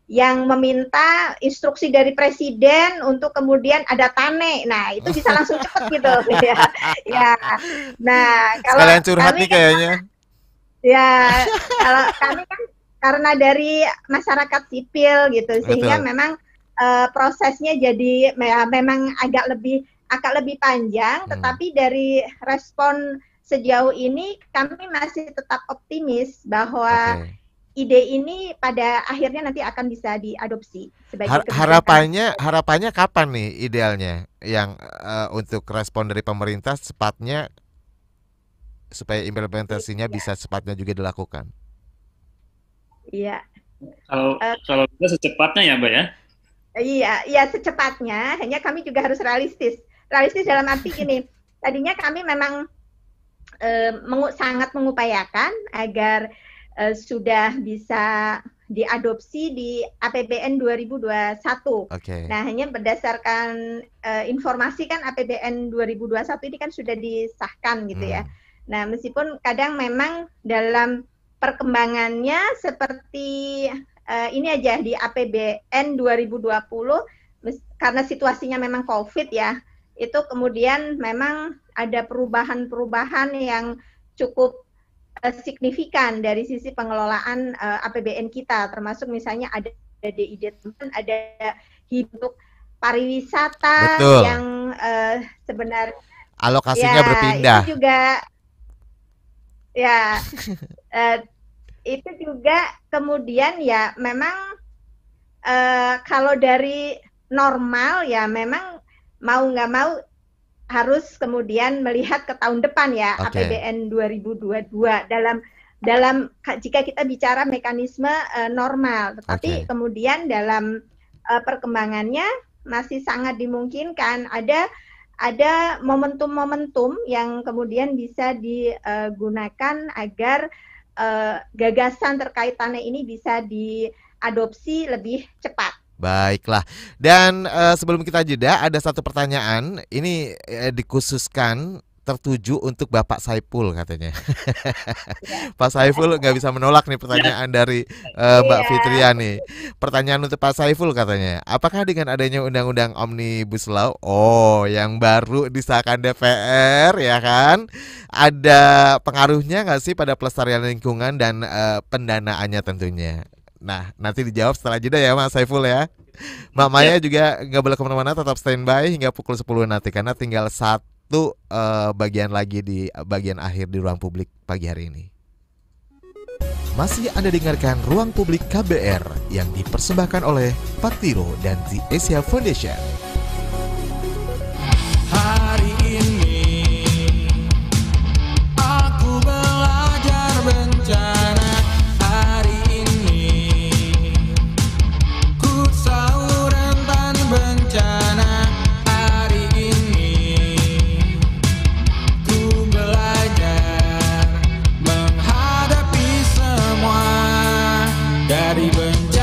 yang meminta instruksi dari presiden untuk kemudian ada tane, nah itu bisa langsung cepet gitu ya. Nah kalau sekalian curhat nih kayaknya. Ya, kalau kami kan karena dari masyarakat sipil gitu, sehingga memang prosesnya jadi memang agak lebih panjang, tetapi dari respon sejauh ini kami masih tetap optimis bahwa ide ini pada akhirnya nanti akan bisa diadopsi sebagai harapannya kapan nih idealnya yang untuk respon dari pemerintah cepatnya supaya implementasinya bisa cepatnya juga dilakukan. Iya. Kalau bisa secepatnya ya, Mbak ya. Iya secepatnya. Hanya kami juga harus realistis. Realistis dalam arti gini. Tadinya kami memang sangat mengupayakan agar sudah bisa diadopsi di APBN 2021. Nah, hanya berdasarkan informasi kan APBN 2021 ini kan sudah disahkan gitu ya. Nah, meskipun kadang memang dalam perkembangannya seperti ini aja di APBN 2020 karena situasinya memang COVID ya, itu kemudian memang ada perubahan-perubahan yang cukup signifikan dari sisi pengelolaan APBN kita, termasuk misalnya ada DID teman, ada hidup pariwisata yang sebenarnya alokasinya berpindah. Itu juga itu juga kemudian ya memang kalau dari normal ya memang mau nggak mau harus kemudian melihat ke tahun depan ya, APBN 2022 dalam jika kita bicara mekanisme normal, tetapi kemudian dalam perkembangannya masih sangat dimungkinkan ada momentum-momentum yang kemudian bisa digunakan agar gagasan terkait tanah ini bisa diadopsi lebih cepat. Baiklah, dan sebelum kita jeda ada satu pertanyaan, ini dikhususkan tertuju untuk Bapak Saiful katanya. Pak Saiful nggak bisa menolak nih pertanyaan dari Mbak Fitria nih. Pertanyaan untuk Pak Saiful katanya, apakah dengan adanya Undang-Undang Omnibus Law, yang baru disahkan DPR ya kan, ada pengaruhnya nggak sih pada pelestarian lingkungan dan pendanaannya tentunya? Nah, nanti dijawab setelah jeda ya Mas Saiful ya. Mbak Maya juga nggak boleh kemana-mana, tetap standby hingga pukul 10 nanti karena tinggal satu bagian lagi di bagian akhir di ruang publik pagi hari ini. Masih Anda dengarkan Ruang Publik KBR yang dipersembahkan oleh Patiro dan The Asia Foundation. Hari ini aku belajar bencana. Hari ini ku tahu rentan bencana. Hari ini ku belajar menghadapi semua dari bencana.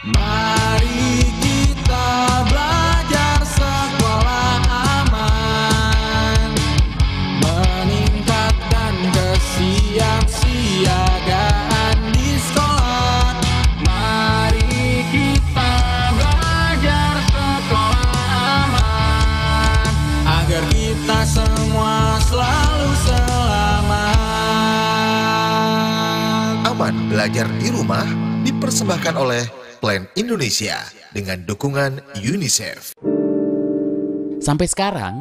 Mari kita belajar sekolah aman, meningkatkan kesiapsiagaan di sekolah. Mari kita belajar sekolah aman, agar kita semua selalu selamat. Aman belajar di rumah dipersembahkan oleh Plan Indonesia dengan dukungan UNICEF. Sampai sekarang,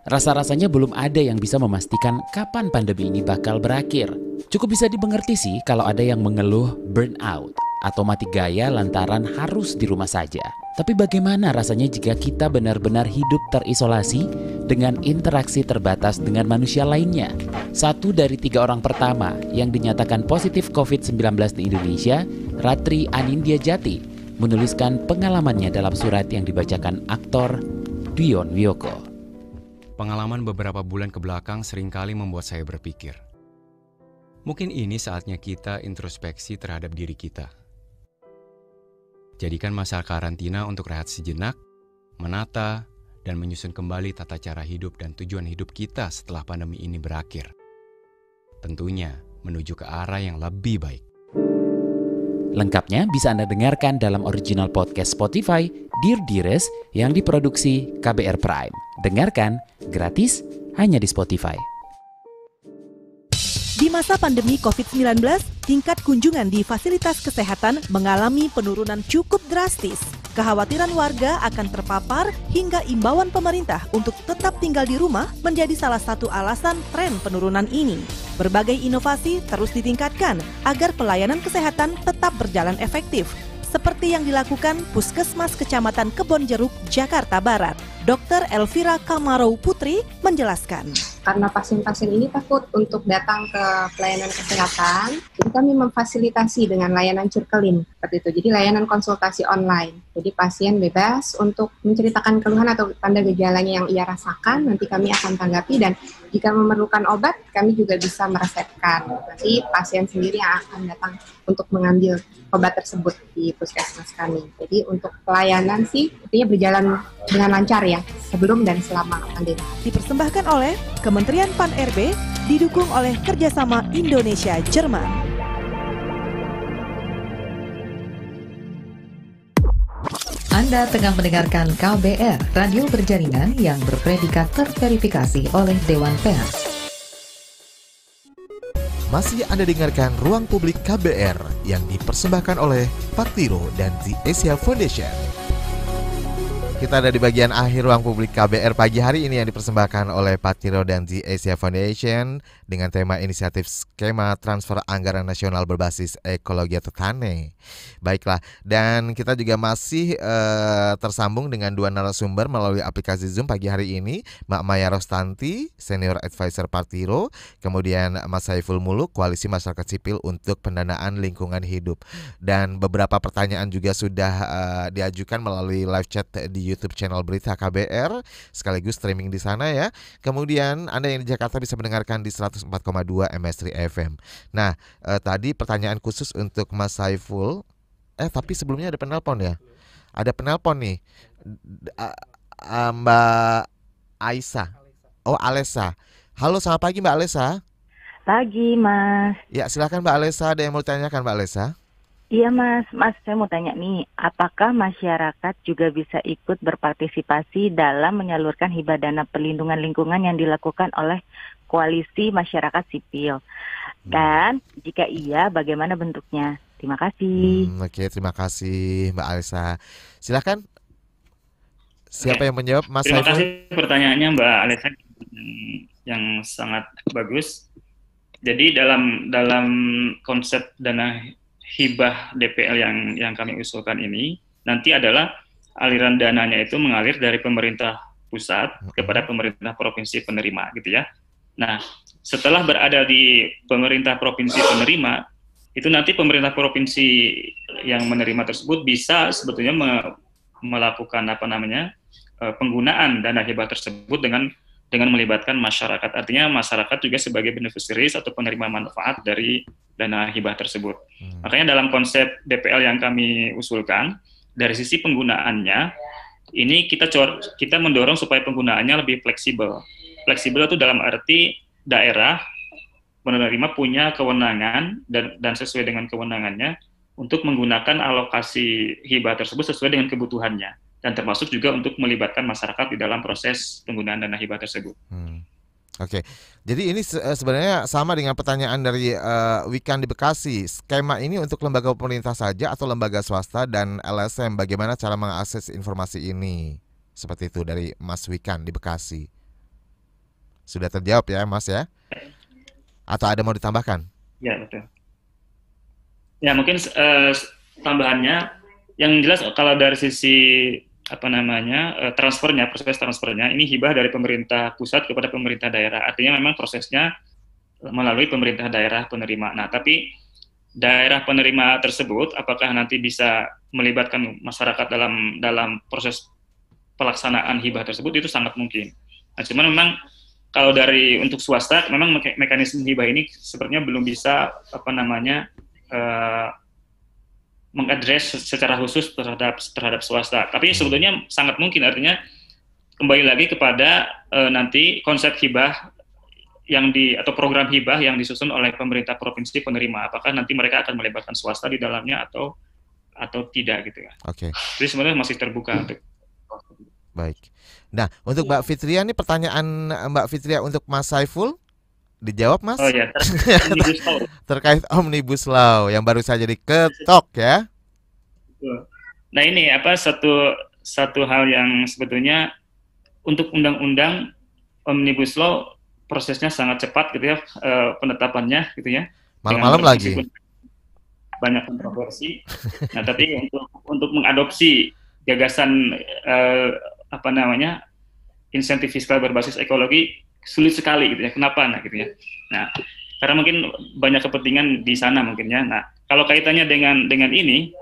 rasa-rasanya belum ada yang bisa memastikan kapan pandemi ini bakal berakhir. Cukup bisa dimengerti sih kalau ada yang mengeluh burnout atau mati gaya lantaran harus di rumah saja. Tapi bagaimana rasanya jika kita benar-benar hidup terisolasi dengan interaksi terbatas dengan manusia lainnya? 1 dari 3 orang pertama yang dinyatakan positif COVID-19 di Indonesia, Ratri Anindya Jati, menuliskan pengalamannya dalam surat yang dibacakan aktor Dion Wiyoko. Pengalaman beberapa bulan ke belakang seringkali membuat saya berpikir, mungkin ini saatnya kita introspeksi terhadap diri kita. Jadikan masa karantina untuk rehat sejenak, menata, dan menyusun kembali tata cara hidup dan tujuan hidup kita setelah pandemi ini berakhir. Tentunya menuju ke arah yang lebih baik. Lengkapnya bisa Anda dengarkan dalam original podcast Spotify Dear Dearest yang diproduksi KBR Prime. Dengarkan gratis hanya di Spotify. Di masa pandemi COVID-19, tingkat kunjungan di fasilitas kesehatan mengalami penurunan cukup drastis. Kekhawatiran warga akan terpapar hingga imbauan pemerintah untuk tetap tinggal di rumah menjadi salah satu alasan tren penurunan ini. Berbagai inovasi terus ditingkatkan agar pelayanan kesehatan tetap berjalan efektif, seperti yang dilakukan Puskesmas Kecamatan Kebonjeruk, Jakarta Barat. Dr. Elvira Kamarau Putri menjelaskan. Karena pasien-pasien ini takut untuk datang ke pelayanan kesehatan, jadi kami memfasilitasi dengan layanan circlein seperti itu. Jadi layanan konsultasi online. Jadi pasien bebas untuk menceritakan keluhan atau tanda gejalanya yang ia rasakan, nanti kami akan tanggapi dan jika memerlukan obat, kami juga bisa meresepkan. Nanti pasien sendiri yang akan datang untuk mengambil obat tersebut di puskesmas kami. Jadi untuk pelayanan sih artinya berjalan dengan lancar ya, sebelum dan selama pandemi. Dipersembahkan oleh Kementerian Pan-RB, didukung oleh kerjasama Indonesia-Jerman. Anda tengah mendengarkan KBR, radio berjaringan yang berpredikat terverifikasi oleh Dewan Pers. Masih Anda dengarkan Ruang Publik KBR yang dipersembahkan oleh Patiro dan The Asia Foundation. Kita ada di bagian akhir Ruang Publik KBR pagi hari ini yang dipersembahkan oleh Patiro dan The Asia Foundation dengan tema inisiatif skema transfer anggaran nasional berbasis ekologi atau TANE. Baiklah, dan kita juga masih tersambung dengan dua narasumber melalui aplikasi Zoom pagi hari ini, Mbak Maya Rostanti, Senior Advisor Patiro, kemudian Mas Saiful Muluk, Koalisi Masyarakat Sipil untuk Pendanaan Lingkungan Hidup. Dan beberapa pertanyaan juga sudah diajukan melalui live chat di YouTube channel Berita KBR, sekaligus streaming di sana ya. Kemudian Anda yang di Jakarta bisa mendengarkan di 104,2 MS3 FM. Nah, tadi pertanyaan khusus untuk Mas Saiful. Tapi sebelumnya ada penelpon ya. Ada penelpon nih. Mbak Aisyah. Oh, Alesa. Halo, selamat pagi Mbak Alesa. Pagi, Mas. Ya, silakan Mbak Alesa, ada yang mau ditanyakan Mbak Alesa? Iya, Mas. Mas, saya mau tanya nih, apakah masyarakat juga bisa ikut berpartisipasi dalam menyalurkan hibah dana perlindungan lingkungan yang dilakukan oleh koalisi masyarakat sipil? Dan jika iya, bagaimana bentuknya? Terima kasih. Oke, terima kasih Mbak Alesa. Silakan. Siapa yang menjawab, Mas Terima Saiful? kasih pertanyaannya Mbak Alesa yang sangat bagus. Jadi dalam konsep dana hibah DPL yang kami usulkan ini nanti adalah aliran dananya itu mengalir dari pemerintah pusat kepada pemerintah provinsi penerima gitu ya. Nah, setelah berada di pemerintah provinsi penerima, itu nanti pemerintah provinsi yang menerima tersebut bisa sebetulnya melakukan penggunaan dana hibah tersebut dengan melibatkan masyarakat. Artinya masyarakat juga sebagai beneficiaries atau penerima manfaat dari dana hibah tersebut. Makanya dalam konsep DPL yang kami usulkan, dari sisi penggunaannya, ini kita mendorong supaya penggunaannya lebih fleksibel. Fleksibel itu dalam arti daerah penerima punya kewenangan dan sesuai dengan kewenangannya untuk menggunakan alokasi hibah tersebut sesuai dengan kebutuhannya. Dan termasuk juga untuk melibatkan masyarakat di dalam proses penggunaan dana hibah tersebut. Oke, jadi ini sebenarnya sama dengan pertanyaan dari Wikan di Bekasi. Skema ini untuk lembaga pemerintah saja atau lembaga swasta dan LSM? Bagaimana cara mengakses informasi ini? Seperti itu dari Mas Wikan di Bekasi. Sudah terjawab ya Mas ya? Atau ada mau ditambahkan? Ya, betul. Ya, mungkin tambahannya yang jelas kalau dari sisi proses transfernya ini hibah dari pemerintah pusat kepada pemerintah daerah. Artinya memang prosesnya melalui pemerintah daerah penerima. Nah, tapi daerah penerima tersebut apakah nanti bisa melibatkan masyarakat dalam proses pelaksanaan hibah tersebut, itu sangat mungkin. Nah, cuman memang kalau untuk swasta memang mekanisme hibah ini sepertinya belum bisa mengadres secara khusus terhadap swasta. Tapi sebetulnya sangat mungkin, artinya kembali lagi kepada nanti konsep hibah atau program hibah yang disusun oleh pemerintah provinsi penerima. Apakah nanti mereka akan melibatkan swasta di dalamnya atau tidak gitu ya. Oke. Jadi sebenarnya masih terbuka untuk. Baik. Nah, untuk Mbak Fitria ini pertanyaan Mbak Fitria untuk Mas Saiful. Dijawab Mas? Oh ya, terkait Omnibus Law yang baru saja diketok ya. Nah ini satu hal yang sebetulnya untuk undang-undang Omnibus Law prosesnya sangat cepat gitu ya, penetapannya gitu ya. Malam-malam lagi. Banyak kontroversi. Nah tapi untuk mengadopsi gagasan insentif fiskal berbasis ekologi sulit sekali gitu ya. Kenapa? Nah gitu ya. Nah, karena mungkin banyak kepentingan di sana mungkin ya. Nah, kalau kaitannya dengan ini,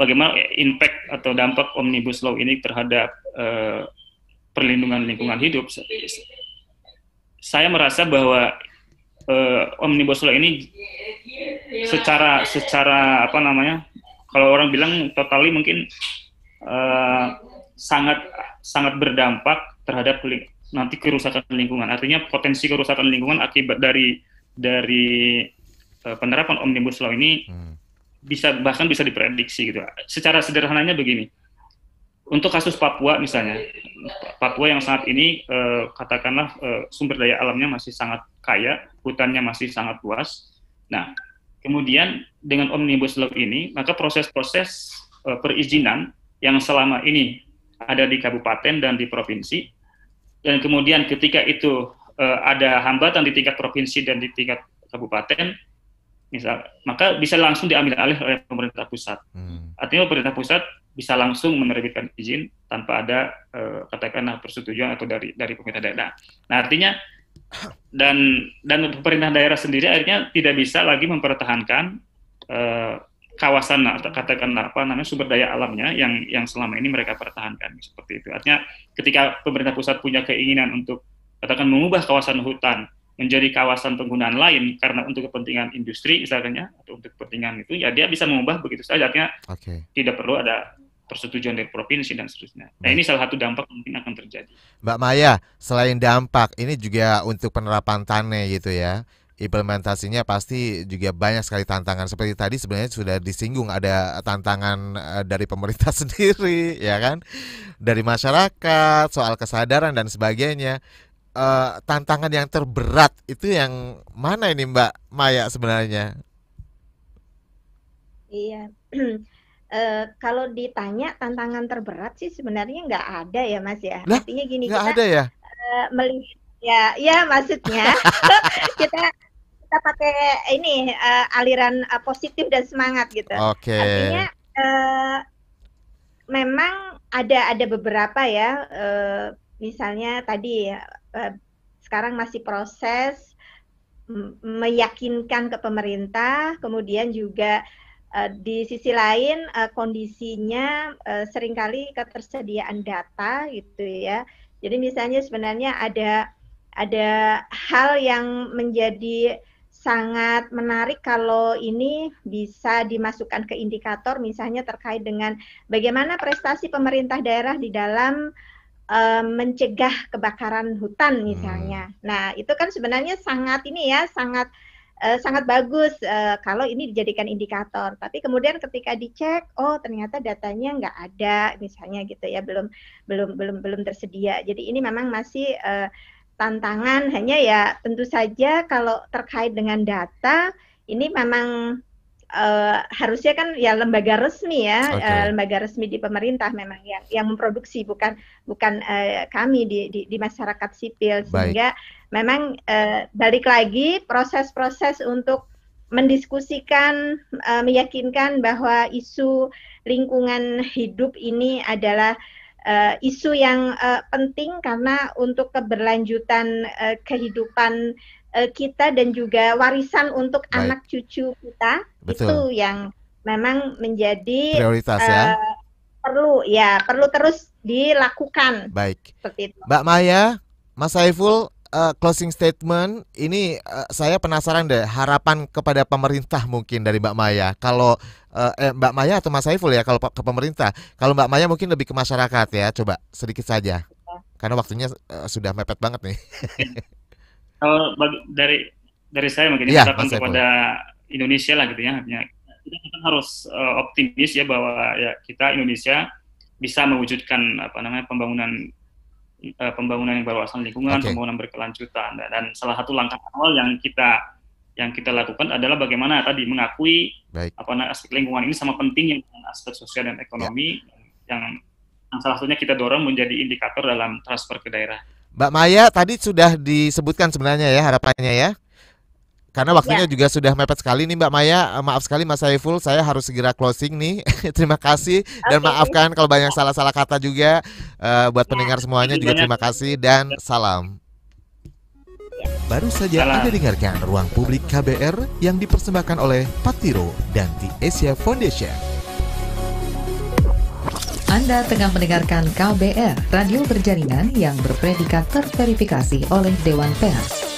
bagaimana impact atau dampak Omnibus Law ini terhadap perlindungan lingkungan hidup? Saya merasa bahwa Omnibus Law ini secara kalau orang bilang totally mungkin sangat berdampak terhadap nanti kerusakan lingkungan. Artinya potensi kerusakan lingkungan akibat dari penerapan Omnibus Law ini bahkan bisa diprediksi gitu. Secara sederhananya begini. Untuk kasus Papua misalnya, Papua yang saat ini katakanlah sumber daya alamnya masih sangat kaya, hutannya masih sangat luas. Nah, kemudian dengan Omnibus Law ini, maka proses-proses perizinan yang selama ini ada di kabupaten dan di provinsi, dan kemudian ketika itu ada hambatan di tingkat provinsi dan di tingkat kabupaten, maka bisa langsung diambil alih oleh pemerintah pusat. Artinya pemerintah pusat bisa langsung menerbitkan izin tanpa ada katakanlah persetujuan atau dari pemerintah daerah. Nah artinya dan pemerintah daerah sendiri akhirnya tidak bisa lagi mempertahankan kawasan katakanlah sumber daya alamnya yang selama ini mereka pertahankan seperti itu. Artinya ketika pemerintah pusat punya keinginan untuk katakan mengubah kawasan hutan menjadi kawasan penggunaan lain karena untuk kepentingan industri misalnya atau untuk kepentingan itu, ya dia bisa mengubah begitu saja. Artinya tidak perlu ada persetujuan dari provinsi dan seterusnya. Nah, ini salah satu dampak mungkin akan terjadi. Mbak Maya, selain dampak, ini juga untuk penerapan TANE gitu ya. Implementasinya pasti juga banyak sekali tantangan. Seperti tadi sebenarnya sudah disinggung, ada tantangan dari pemerintah sendiri, ya kan? Dari masyarakat, soal kesadaran dan sebagainya. Tantangan yang terberat itu yang mana ini Mbak Maya sebenarnya? Iya. Kalau ditanya tantangan terberat sih sebenarnya nggak ada ya Mas ya. Lah, Artinya gini, nggak kita ada ya? melihat ya maksudnya kita pakai ini aliran positif dan semangat gitu. Oke. Artinya memang ada beberapa ya, misalnya tadi sekarang masih proses meyakinkan ke pemerintah, kemudian juga di sisi lain kondisinya seringkali ketersediaan data gitu ya. Jadi misalnya sebenarnya ada hal yang menjadi sangat menarik kalau ini bisa dimasukkan ke indikator, misalnya terkait dengan bagaimana prestasi pemerintah daerah di dalam mencegah kebakaran hutan misalnya. Nah itu kan sebenarnya sangat bagus kalau ini dijadikan indikator. Tapi kemudian ketika dicek, oh ternyata datanya nggak ada, misalnya gitu ya, belum tersedia. Jadi ini memang masih tantangan. Hanya ya tentu saja kalau terkait dengan data ini memang harusnya kan ya lembaga resmi ya, lembaga resmi di pemerintah memang yang memproduksi, bukan kami di masyarakat sipil. Sehingga memang balik lagi proses-proses untuk mendiskusikan, meyakinkan bahwa isu lingkungan hidup ini adalah isu yang penting karena untuk keberlanjutan kehidupan kita dan juga warisan untuk anak cucu kita. Betul. Itu yang memang menjadi prioritas ya. Perlu terus dilakukan. Baik. Seperti itu. Mbak Maya, Mas Saiful, closing statement ini saya penasaran deh, harapan kepada pemerintah mungkin dari Mbak Maya. Kalau Mbak Maya atau Mas Saiful ya, kalau ke pemerintah. Kalau Mbak Maya mungkin lebih ke masyarakat ya, coba sedikit saja. Karena waktunya sudah mepet banget nih. Kalau dari saya mungkin harapan kepada Indonesia lah gitu ya, artinya kita harus optimis ya bahwa ya kita Indonesia bisa mewujudkan pembangunan yang berwawasan lingkungan, pembangunan berkelanjutan, dan salah satu langkah awal yang kita lakukan adalah bagaimana tadi mengakui aspek lingkungan ini sama pentingnya dengan aspek sosial dan ekonomi yang salah satunya kita dorong menjadi indikator dalam transfer ke daerah. Mbak Maya, tadi sudah disebutkan sebenarnya ya harapannya ya. Karena waktunya juga sudah mepet sekali nih Mbak Maya. Maaf sekali Mas Saiful, saya harus segera closing nih. Terima kasih dan maafkan kalau banyak salah-salah kata juga. Buat pendengar semuanya juga terima kasih dan salam. Baru saja Anda dengarkan Ruang Publik KBR yang dipersembahkan oleh Patiro dan The Asia Foundation. Anda tengah mendengarkan KBR, radio berjaringan yang berpredikat terverifikasi oleh Dewan Pers.